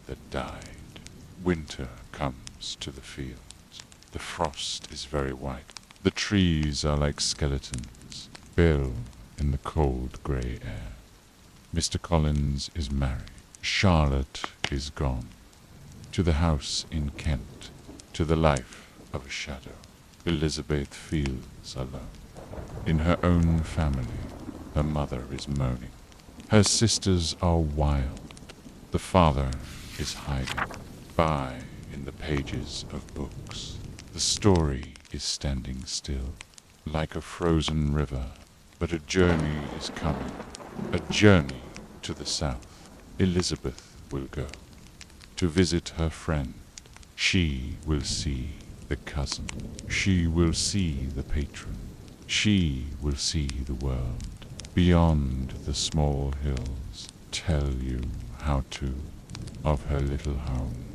that died. Winter comes to the fields. The frost is very white. The trees are like skeletons, pale in the cold grey air. Mr. Collins is married. Charlotte is gone. To the house in Kent, to the life of a shadow. Elizabeth feels alone. In her own family, her mother is moaning. Her sisters are wild. The father is hiding. By in the pages of books. The story is standing still, like a frozen river. But a journey is coming. A journey to the south. Elizabeth will go to visit her friend. She will see the cousin. She will see the patron. She will see the world. Beyond the small hills, tell you how to of her little home.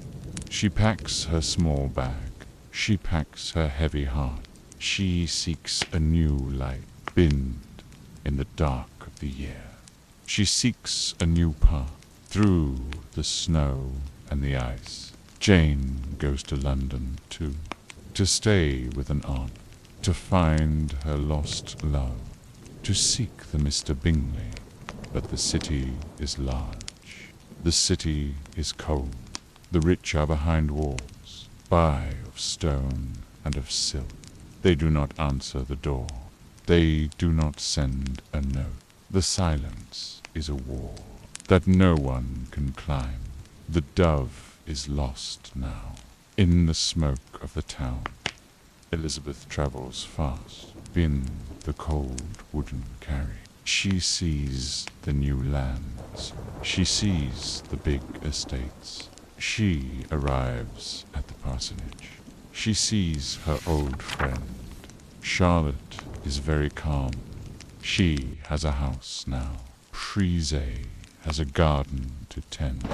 She packs her small bag. She packs her heavy heart. She seeks a new light, binned in the dark of the year. She seeks a new path through the snow and the ice. Jane goes to London too, to stay with an aunt, to find her lost love, to seek the Mr. Bingley. But the city is large. The city is cold. The rich are behind walls, by of stone and of silk. They do not answer the door. They do not send a note. The silence is a wall that no one can climb. The dove is lost now in the smoke of the town. Elizabeth travels fast in the cold wooden carriage. She sees the new lands. She sees the big estates. She arrives at the parsonage. She sees her old friend. Charlotte is very calm. She has a house now. Prise has a garden to tend.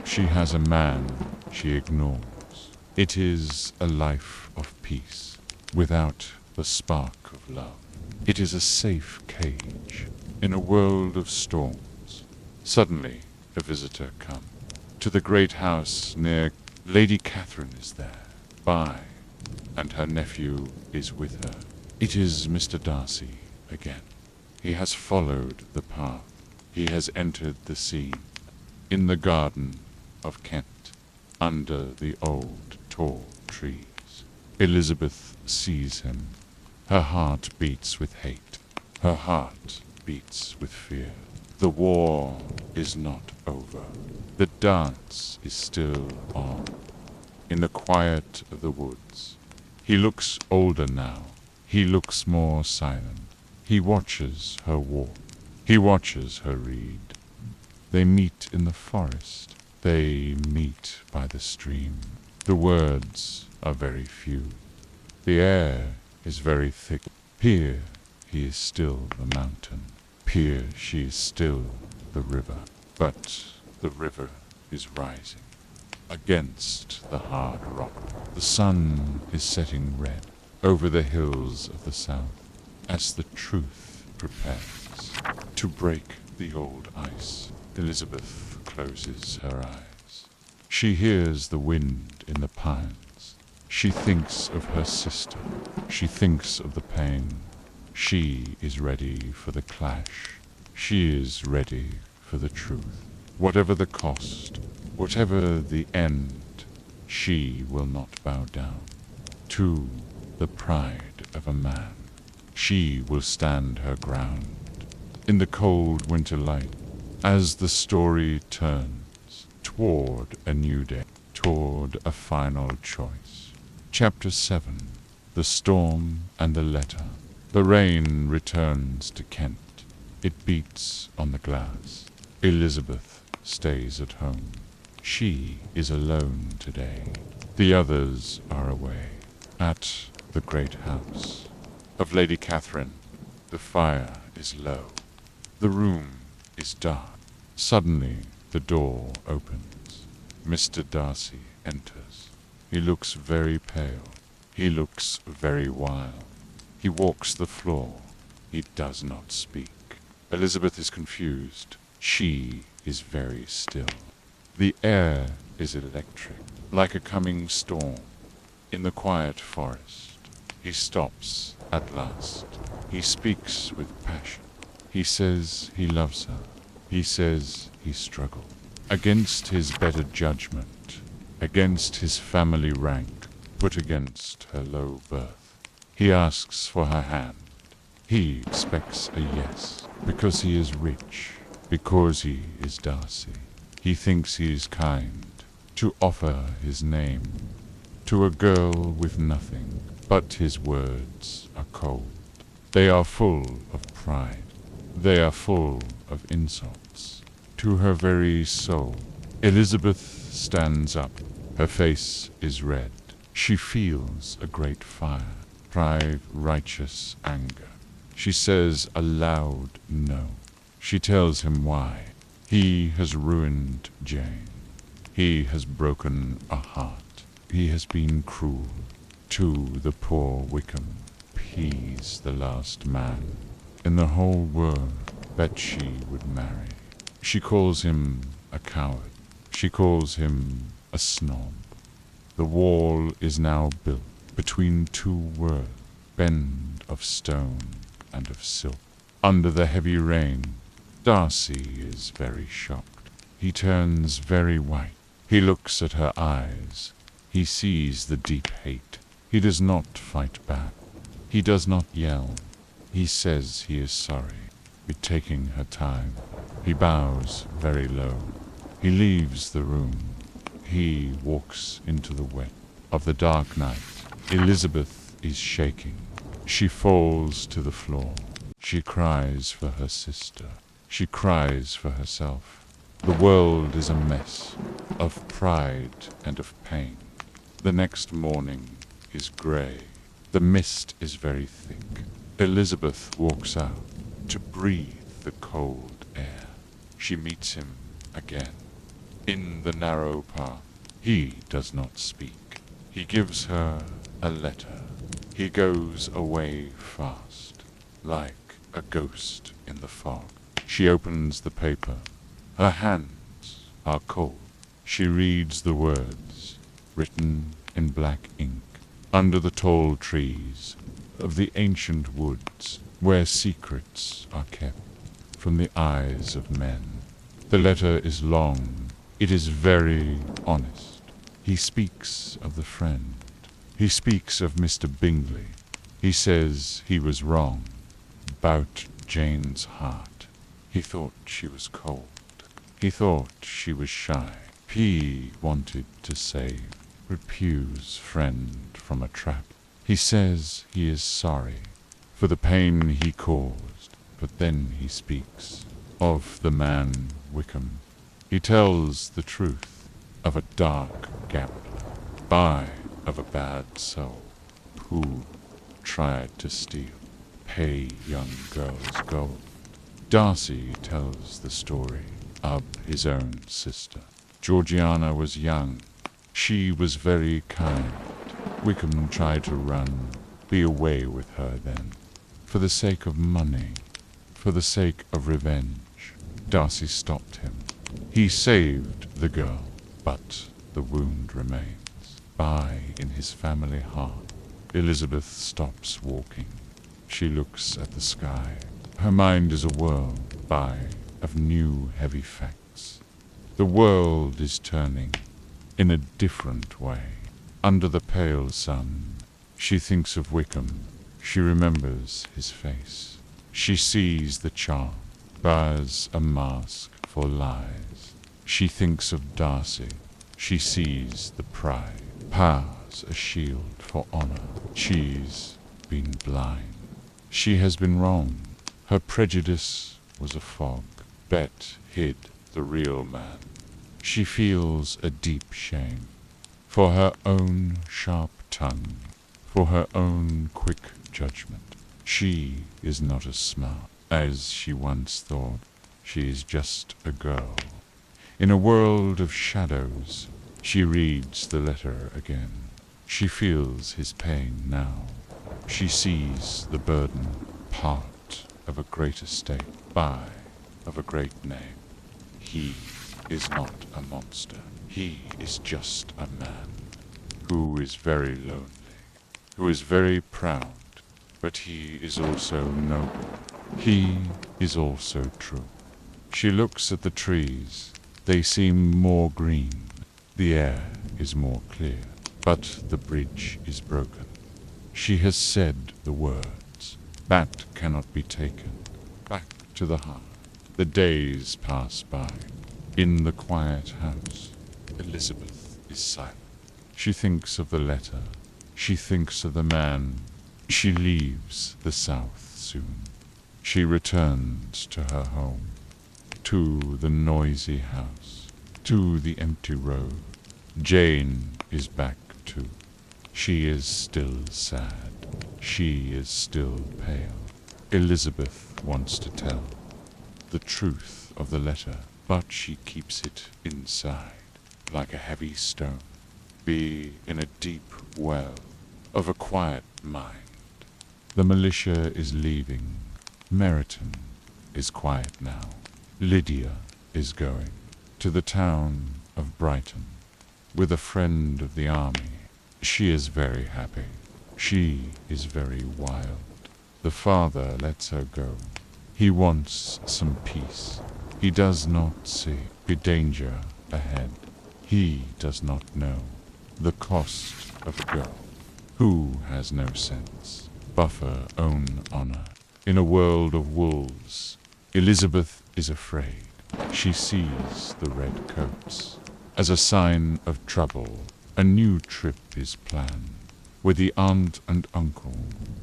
She has a man she ignores. It is a life of peace, without the spark of love. It is a safe cage in a world of storms. Suddenly, a visitor comes to the great house near. Lady Catherine is there, by, and her nephew is with her. It is Mr. Darcy again. He has followed the path. He has entered the scene in the garden of Kent, under the old tall trees. Elizabeth sees him. Her heart beats with hate. Her heart beats with fear. The war is not over. The dance is still on. In the quiet of the woods, he looks older now. He looks more silent. He watches her walk. He watches her read. They meet in the forest. They meet by the stream. The words are very few. The air is very thick. Here he is still the mountain. Here she is still the river. But the river is rising against the hard rock. The sun is setting red over the hills of the south as the truth prepares to break the old ice. Elizabeth closes her eyes. She hears the wind in the pines. She thinks of her sister. She thinks of the pain. She is ready for the clash. She is ready for the truth. Whatever the cost, whatever the end, she will not bow down to the pride of a man. She will stand her ground in the cold winter light as the story turns toward a new day, toward a final choice. Chapter 7. The Storm and the Letter. The rain returns to Kent. It beats on the glass. Elizabeth stays at home. She is alone today. The others are away at the great house of Lady Catherine. The fire is low. The room is dark. Suddenly, the door opens. Mr. Darcy enters. He looks very pale. He looks very wild. He walks the floor. He does not speak. Elizabeth is confused. She is very still. The air is electric, like a coming storm. In the quiet forest, he stops at last. He speaks with passion. He says he loves her. He says he struggled against his better judgment, against his family rank, put against her low birth. He asks for her hand. He expects a yes, because he is rich, because he is Darcy. He thinks he is kind to offer his name to a girl with nothing, but his words are cold. They are full of pride. They are full of insults to her very soul. Elizabeth stands up. Her face is red. She feels a great fire, pride, righteous anger. She says a loud no. She tells him why. He has ruined Jane. He has broken a heart. He has been cruel to the poor Wickham. He's the last man in the whole world that she would marry. She calls him a coward. She calls him a snob. The wall is now built between two worlds, bend of stone and of silk. Under the heavy rain, Darcy is very shocked. He turns very white. He looks at her eyes. He sees the deep hate. He does not fight back. He does not yell. He says he is sorry, be taking her time. He bows very low. He leaves the room. He walks into the wet of the dark night. Elizabeth is shaking. She falls to the floor. She cries for her sister. She cries for herself. The world is a mess of pride and of pain. The next morning is grey. The mist is very thick. Elizabeth walks out to breathe the cold air. She meets him again in the narrow path. He does not speak. He gives her a letter. He goes away fast, like a ghost in the fog. She opens the paper. Her hands are cold. She reads the words, written in black ink, under the tall trees of the ancient woods, where secrets are kept from the eyes of men. The letter is long. It is very honest. He speaks of the friend. He speaks of Mr. Bingley. He says he was wrong about Jane's heart. He thought she was cold. He thought she was shy. He wanted to save Repue's friend from a trap. He says he is sorry for the pain he caused, but then he speaks of the man Wickham. He tells the truth of a dark gambler, of a bad soul, who tried to pay young girls gold. Darcy tells the story of his own sister. Georgiana was young. She was very kind. Wickham tried to be away with her then, for the sake of money, for the sake of revenge. Darcy stopped him. He saved the girl, but the wound remains. In his family heart. Elizabeth stops walking. She looks at the sky. Her mind is a whirl of new heavy facts. The world is turning in a different way. Under the pale sun, she thinks of Wickham. She remembers his face. She sees the charm, bears a mask for lies. She thinks of Darcy. She sees the pride, powers a shield for honor. She's been blind. She has been wrong. Her prejudice was a fog. Bet hid the real man. She feels a deep shame for her own sharp tongue, for her own quick judgment. She is not as smart as she once thought. She is just a girl. In a world of shadows, she reads the letter again. She feels his pain now. She sees the burden, part of a great estate, of a great name. He is not a monster. He is just a man who is very lonely, who is very proud, but he is also noble. He is also true. She looks at the trees. They seem more green. The air is more clear, but the bridge is broken. She has said the words. That cannot be taken. Back to the heart. The days pass by. In the quiet house, Elizabeth is silent. She thinks of the letter. She thinks of the man. She leaves the south soon. She returns to her home, to the noisy house, to the empty road. Jane is back too. She is still sad. She is still pale. Elizabeth wants to tell the truth of the letter, but she keeps it inside, like a heavy stone. Be in a deep well of a quiet mind. The militia is leaving. Meryton is quiet now. Lydia is going to the town of Brighton with a friend of the army. She is very happy. She is very wild. The father lets her go. He wants some peace. He does not see the danger ahead. He does not know the cost of a girl who has no sense but her own honor. In a world of wolves, Elizabeth is afraid. She sees the red coats. As a sign of trouble, a new trip is planned with the aunt and uncle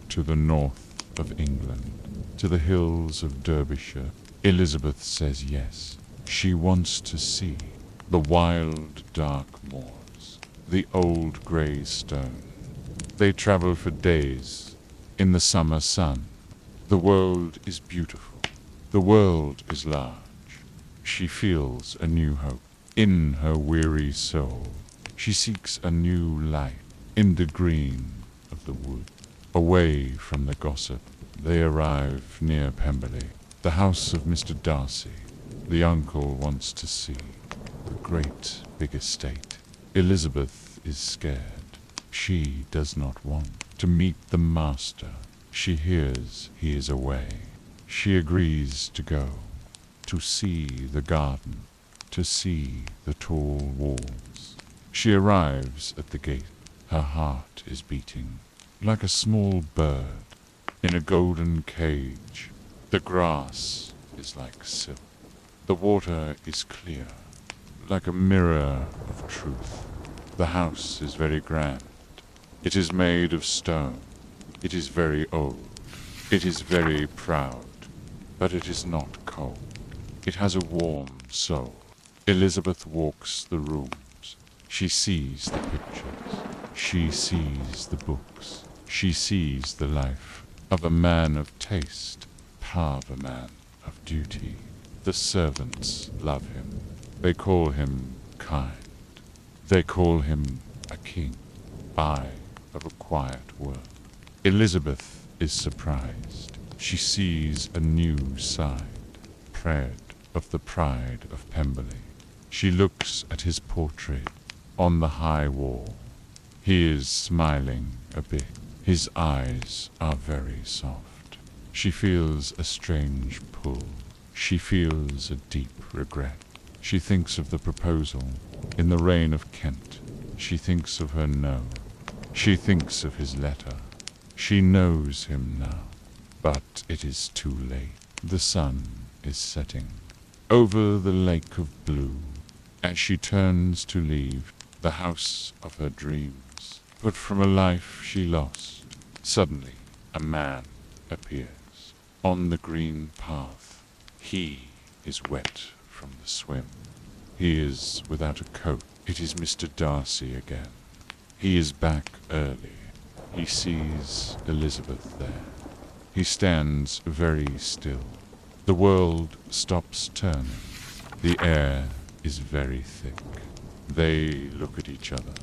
to the north of England, to the hills of Derbyshire. Elizabeth says yes. She wants to see the wild, dark moors, the old grey stone. They travel for days in the summer sun. The world is beautiful. The world is large. She feels a new hope. In her weary soul, she seeks a new light in the green of the wood. Away from the gossip, they arrive near Pemberley, the house of Mr. Darcy. The uncle wants to see the great big estate. Elizabeth is scared. She does not want to meet the master. She hears he is away. She agrees to go, to see the garden, to see the tall walls. She arrives at the gate. Her heart is beating like a small bird in a golden cage. The grass is like silk. The water is clear, like a mirror of truth. The house is very grand. It is made of stone. It is very old. It is very proud, but it is not cold. It has a warm soul. Elizabeth walks the rooms. She sees the pictures. She sees the books. She sees the life of a man of taste, a man of duty. The servants love him. They call him kind. They call him a king, of a quiet world. Elizabeth is surprised. She sees a new side, proud of the pride of Pemberley. She looks at his portrait on the high wall. He is smiling a bit. His eyes are very soft. She feels a strange pull. She feels a deep regret. She thinks of the proposal in the reign of Kent. She thinks of her no. She thinks of his letter. She knows him now, but it is too late. The sun is setting over the lake of blue as she turns to leave the house of her dreams. But from a life she lost, suddenly a man appears on the green path. He is wet from the swim. He is without a coat. It is Mr. Darcy again. He is back early. He sees Elizabeth there. He stands very still. The world stops turning. The air is very thick. They look at each other.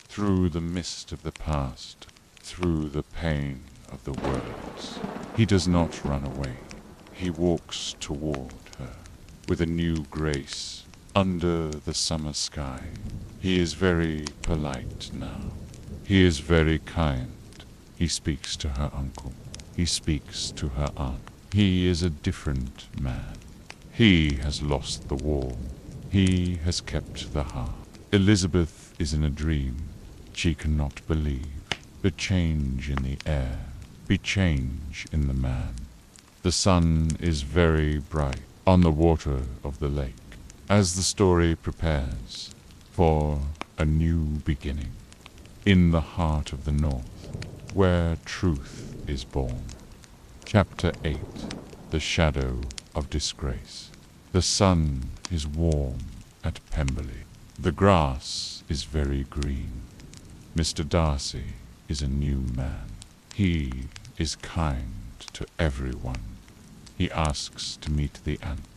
Through the mist of the past, through the pain of the words. He does not run away. He walks toward her with a new grace under the summer sky. He is very polite now. He is very kind. He speaks to her uncle. He speaks to her aunt. He is a different man. He has lost the wall. He has kept the heart. Elizabeth is in a dream. She cannot believe. Be change in the air. Be change in the man. The sun is very bright on the water of the lake as the story prepares for a new beginning in the heart of the north where truth is born. Chapter 8. The Shadow of Disgrace. The sun is warm at Pemberley. The grass is very green. Mr. Darcy is a new man. He is kind to everyone. He asks to meet the aunt.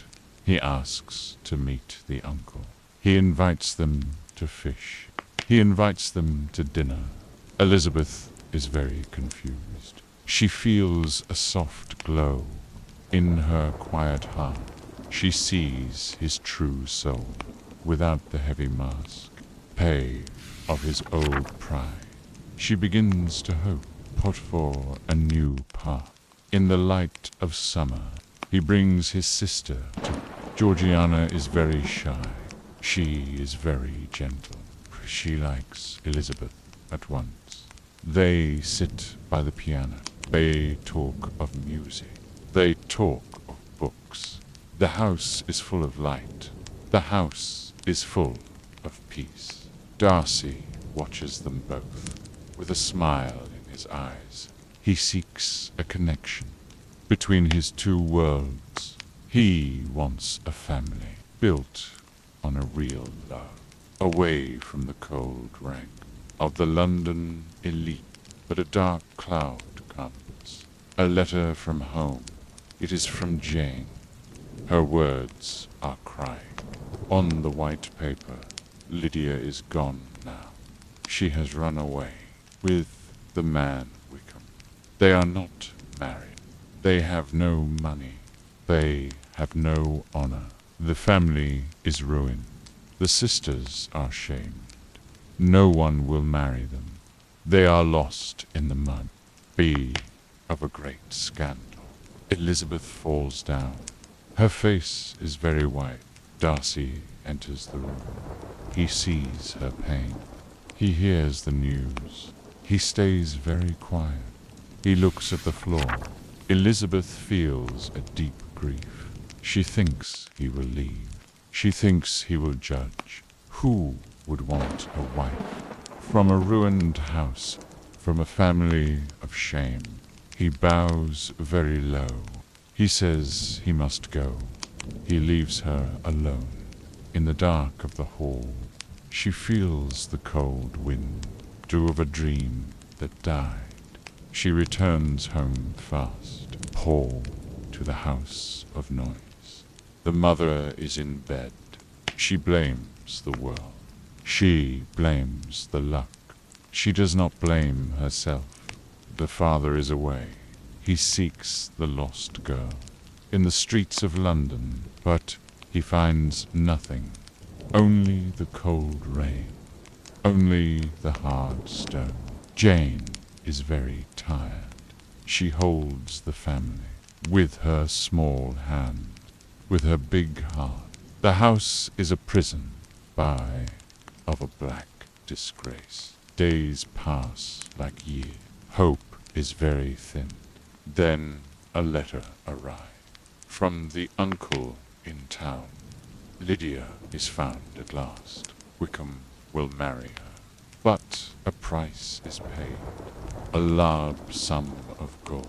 He asks to meet the uncle. He invites them to fish. He invites them to dinner. Elizabeth is very confused. She feels a soft glow in her quiet heart. She sees his true soul without the heavy mask, pay of his old pride. She begins to hope, put for a new path. In the light of summer, he brings his sister to. Georgiana is very shy. She is very gentle. She likes Elizabeth at once. They sit by the piano. They talk of music. They talk of books. The house is full of light. The house is full of peace. Darcy watches them both with a smile in his eyes. He seeks a connection between his two worlds. He wants a family built on a real love, away from the cold rank of the London elite. But a dark cloud comes, a letter from home. It is from Jane. Her words are crying. On the white paper, Lydia is gone now. She has run away with the man Wickham. They are not married. They have no money. They have no honor. The family is ruined. The sisters are shamed. No one will marry them. They are lost in the mud. Be of a great scandal. Elizabeth falls down. Her face is very white. Darcy enters the room. He sees her pain. He hears the news. He stays very quiet. He looks at the floor. Elizabeth feels a deep grief. She thinks he will leave. She thinks he will judge. Who would want a wife from a ruined house, from a family of shame? He bows very low. He says he must go. He leaves her alone. In the dark of the hall, she feels the cold wind, drew of a dream that died. She returns home fast, Paul to the house of noise. The mother is in bed. She blames the world. She blames the luck. She does not blame herself. The father is away. He seeks the lost girl in the streets of London, but he finds nothing. Only the cold rain. Only the hard stone. Jane is very tired. She holds the family with her small hand, with her big heart. The house is a prison of a black disgrace. Days pass like years. Hope is very thin. Then a letter arrives from the uncle in town. Lydia is found at last. Wickham will marry her. But a price is paid, a large sum of gold,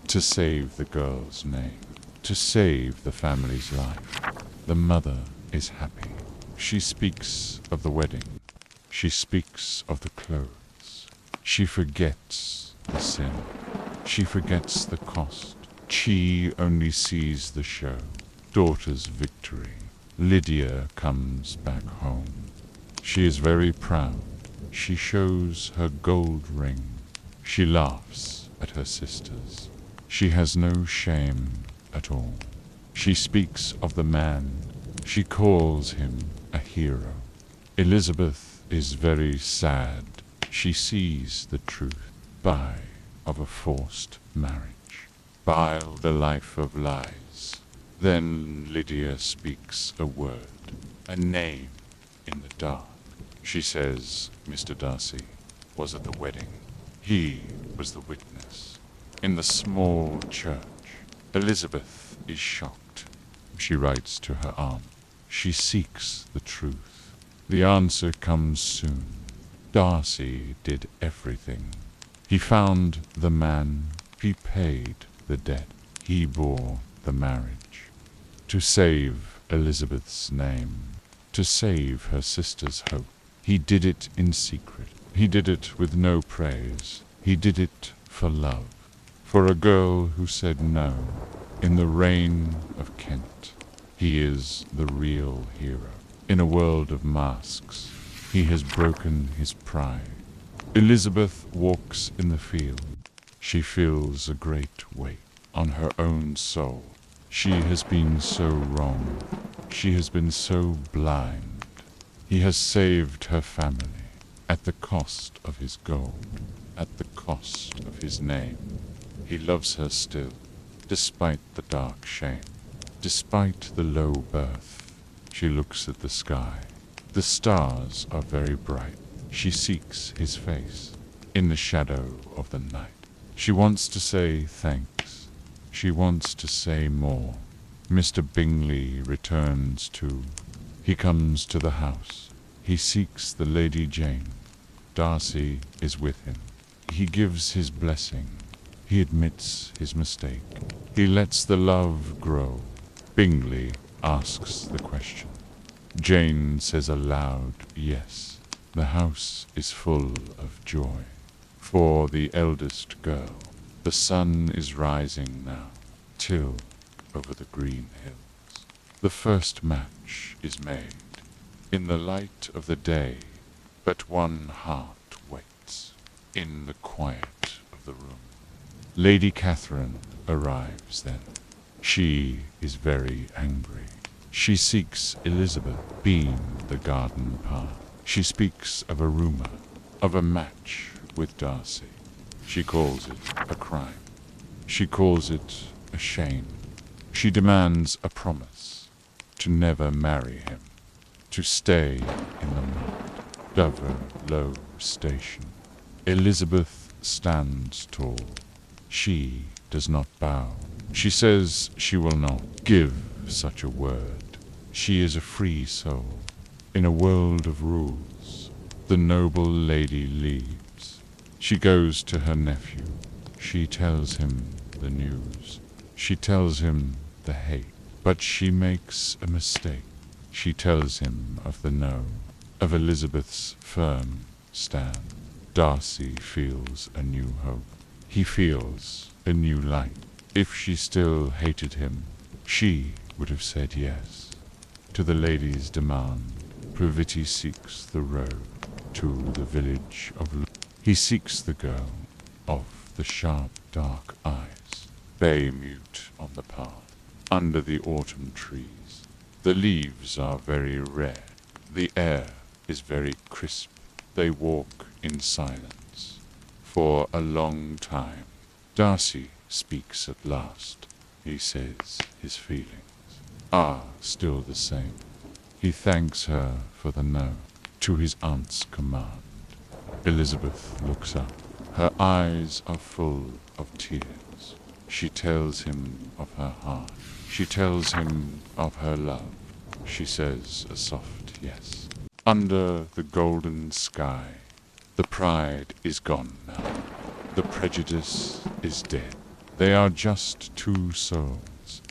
to save the girl's name, to save the family's life. The mother is happy. She speaks of the wedding. She speaks of the clothes. She forgets the sin. She forgets the cost. She only sees the show. Daughter's victory. Lydia comes back home. She is very proud. She shows her gold ring. She laughs at her sisters. She has no shame at all. She speaks of the man. She calls him a hero. Elizabeth is very sad. She sees the truth. Of a forced marriage. Bile the life of lies. Then Lydia speaks a word, a name in the dark. She says Mr. Darcy was at the wedding. He was the witness. In the small church, Elizabeth is shocked. She writes to her aunt. She seeks the truth. The answer comes soon. Darcy did everything. He found the man. He paid the debt. He bore the marriage. To save Elizabeth's name. To save her sister's hope. He did it in secret. He did it with no praise. He did it for love. For a girl who said no. In the reign of Kent. He is the real hero. In a world of masks. He has broken his pride. Elizabeth walks in the field. She feels a great weight on her own soul. She has been so wrong. She has been so blind. He has saved her family at the cost of his gold, at the cost of his name. He loves her still, despite the dark shame, despite the low birth. She looks at the sky. The stars are very bright. She seeks his face in the shadow of the night. She wants to say thanks. She wants to say more. Mr. Bingley returns too. He comes to the house. He seeks the Lady Jane. Darcy is with him. He gives his blessing. He admits his mistake. He lets the love grow. Bingley asks the question. Jane says a loud yes. The house is full of joy. For the eldest girl, the sun is rising now, till over the green hills. The first match is made. In the light of the day, but one heart waits, in the quiet of the room. Lady Catherine arrives then. She is very angry. She seeks Elizabeth, beam the garden path. She speaks of a rumor, of a match with Darcy. She calls it a crime. She calls it a shame. She demands a promise to never marry him, to stay in the mud. Dover Low Station. Elizabeth stands tall. She does not bow. She says she will not give such a word. She is a free soul. In a world of rules, the noble lady leaves. She goes to her nephew. She tells him the news. She tells him the hate. But she makes a mistake. She tells him of the no, of Elizabeth's firm stand. Darcy feels a new hope. He feels a new light. If she still hated him, she would have said yes to the lady's demand. Privity seeks the road to the village of He seeks the girl of the sharp dark eyes, bay mute on the path, under the autumn trees. The leaves are very rare. The air is very crisp. They walk in silence for a long time. Darcy speaks at last. He says his feelings are still the same. He thanks her for the no, to his aunt's command. Elizabeth looks up. Her eyes are full of tears. She tells him of her heart. She tells him of her love. She says a soft yes. Under the golden sky, the pride is gone now. The prejudice is dead. They are just two souls.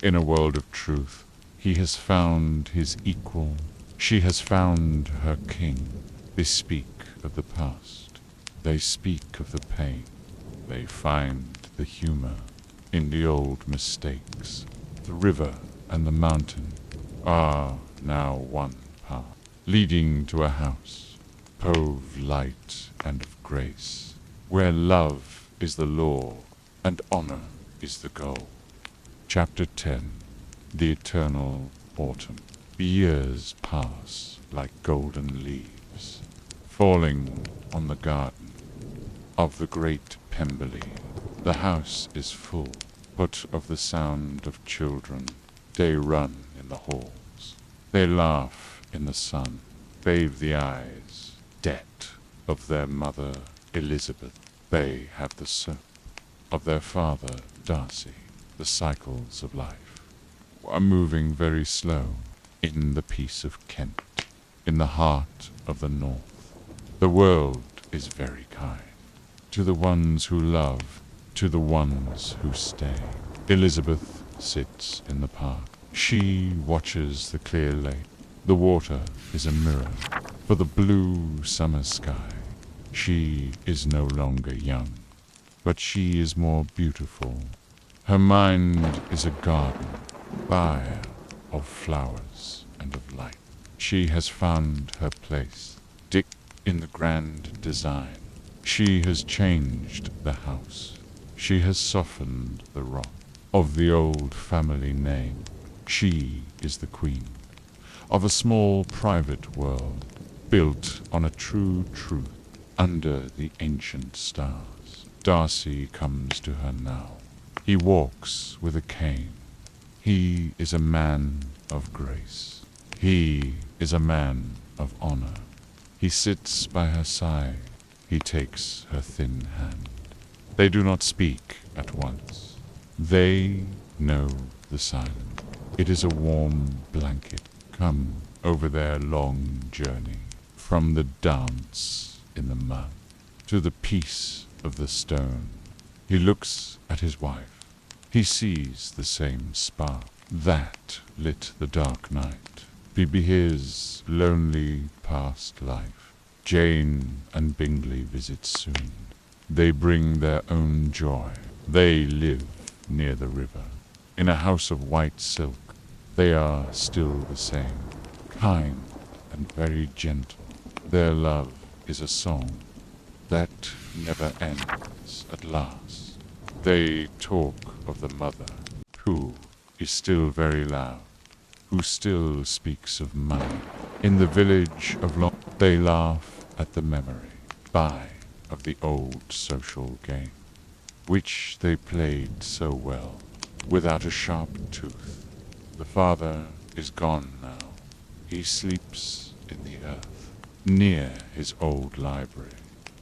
In a world of truth, he has found his equal. She has found her king. They speak of the past. They speak of the pain. They find the humor. in the old mistakes. The river and the mountain are now one path, leading to a house, of light and of grace, where love is the law and honor is the goal. Chapter 10. The Eternal Autumn. The years pass like golden leaves, falling on the garden of the great Pemberley. The house is full, but of the sound of children. They run in the halls. They laugh in the sun, bathe the eyes, debt of their mother Elizabeth. They have the soap of their father Darcy. The cycles of life are moving very slow in the peace of Kent, in the heart of the north. The world is very kind to the ones who love, to the ones who stay. Elizabeth sits in the park. She watches the clear lake. The water is a mirror for the blue summer sky. She is no longer young, but she is more beautiful. Her mind is a garden, bare of flowers and of light. She has found her place, deep in the grand design. She has changed the house. She has softened the rock of the old family name. She is the queen of a small private world, built on a true truth under the ancient stars. Darcy comes to her now. He walks with a cane. He is a man of grace. He is a man of honor. He sits by her side. He takes her thin hand. They do not speak at once. They know the silence. It is a warm blanket come over their long journey, from the dance in the mud to the peace of the stone. He looks at his wife. He sees the same spark that lit the dark night. Be his lonely past life. Jane and Bingley visit soon. They bring their own joy. They live near the river, in a house of white silk. They are still the same, kind and very gentle. Their love is a song that never ends at last. They talk of the mother, who is still very loud, who still speaks of money. In the village of Longbourn, they laugh at the memory, of the old social game, which they played so well, without a sharp tooth. The father is gone now. He sleeps in the earth, near his old library.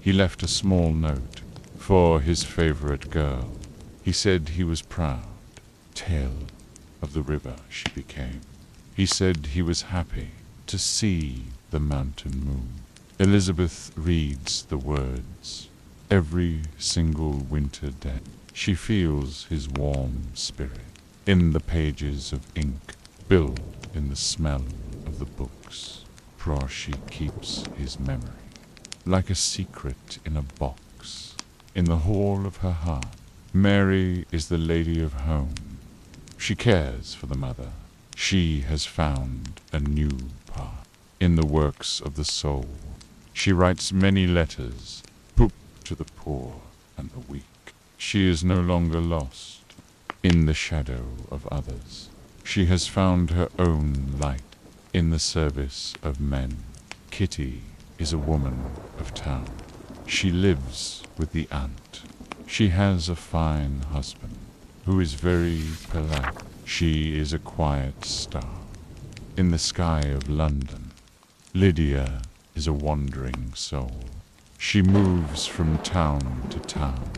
He left a small note for his favorite girl. He said he was proud. Tale of the river she became. He said he was happy to see the mountain moon. Elizabeth reads the words every single winter day. She feels his warm spirit in the pages of ink, built in the smell of the books, for she keeps his memory like a secret in a box in the hall of her heart. Mary is the lady of home. She cares for the mother. She has found a new part in the works of the soul. She writes many letters, put to the poor and the weak. She is no longer lost in the shadow of others. She has found her own light in the service of men. Kitty is a woman of town. She lives with the aunt. She has a fine husband who is very polite. She is a quiet star in the sky of London. Lydia is a wandering soul. She moves from town to town.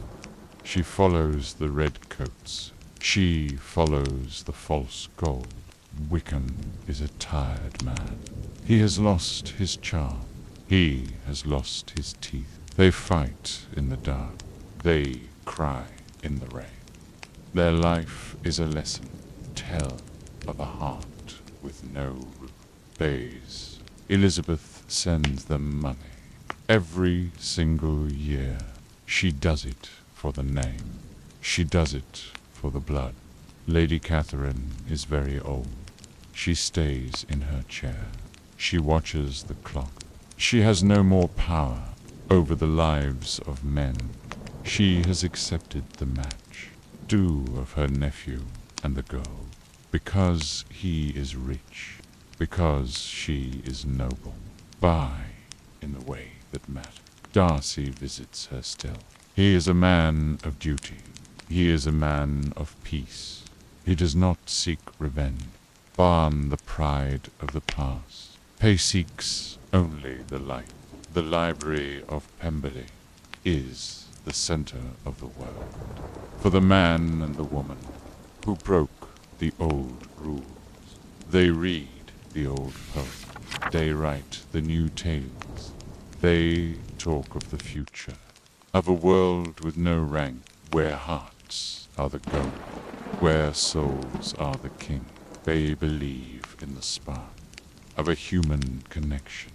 She follows the redcoats. She follows the false gold. Wickham is a tired man. He has lost his charm. He has lost his teeth. They fight in the dark. They cry in the rain. Their life is a lesson. Tell of a heart with no root. Bays. Elizabeth sends them money. Every single year. She does it for the name. She does it for the blood. Lady Catherine is very old. She stays in her chair. She watches the clock. She has no more power over the lives of men. She has accepted the match, due of her nephew and the girl, because he is rich, because she is noble. By in the way that matters. Darcy visits her still. He is a man of duty. He is a man of peace. He does not seek revenge, barn the pride of the past. He seeks only the light. The library of Pemberley is the center of the world. For the man and the woman who broke the old rules, they read the old poets. They write the new tales. They talk of the future, of a world with no rank, where hearts are the gold, where souls are the king. They believe in the spark of a human connection.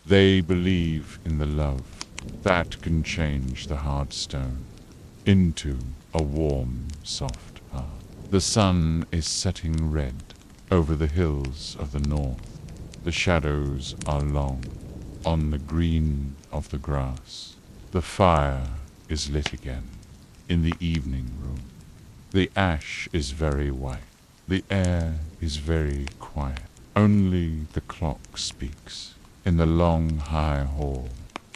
They believe in the love that can change the hard stone into a warm, soft heart. The sun is setting red over the hills of the north. The shadows are long on the green of the grass. The fire is lit again in the evening room. The ash is very white. The air is very quiet. Only the clock speaks in the long high hall.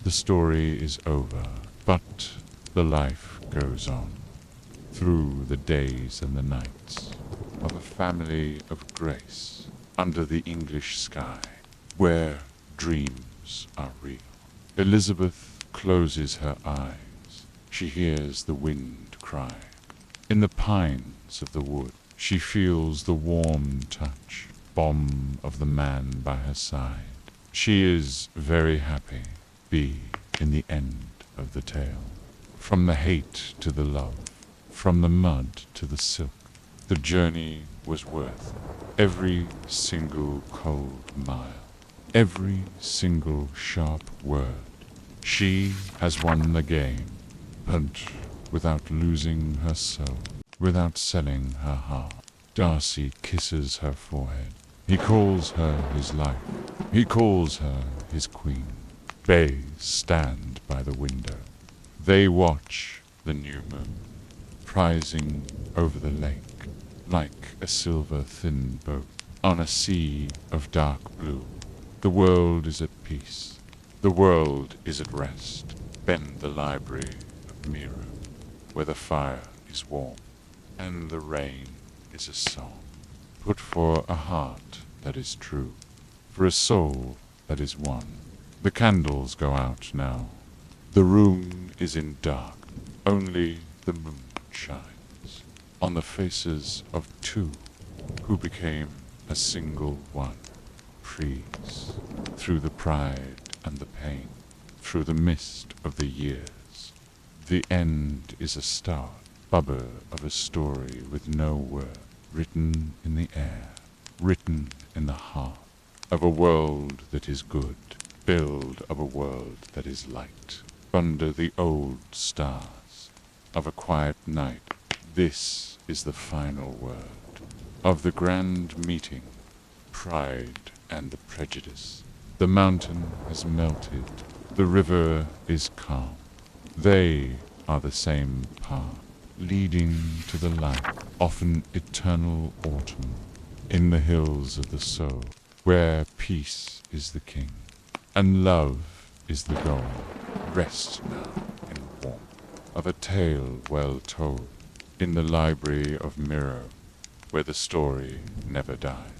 The story is over, but the life goes on through the days and the nights of a family of grace under the English sky, where dreams are real. Elizabeth closes her eyes. She hears the wind cry. In the pines of the wood, she feels the warm touch, balm of the man by her side. She is very happy, in the end of the tale. From the hate to the love, from the mud to the silk, the journey was worth every single cold mile, every single sharp word. She has won the game, but without losing her soul, without selling her heart. Darcy kisses her forehead. He calls her his life. He calls her his queen. They stand by the window. They watch the new moon, rising over the lake like a silver thin boat on a sea of dark blue. The world is at peace. The world is at rest. Bend the library of Miro, where the fire is warm and the rain is a song. Put for a heart that is true, for a soul that is one. The candles go out now. The room is in dark. Only the moon shines on the faces of two who became a single one. Freeze through the pride and the pain, through the mist of the years. The end is a start, bubble of a story with no word, written in the air, written in the heart of a world that is good, build of a world that is light, under the old stars of a quiet night. This is the final word of the grand meeting, Pride and the Prejudice. The mountain has melted, the river is calm. They are the same path, leading to the light, often eternal autumn, in the hills of the soul, where peace is the king, and love is the goal. Rest now in warmth of a tale well told, in the library of Miro, where the story never dies.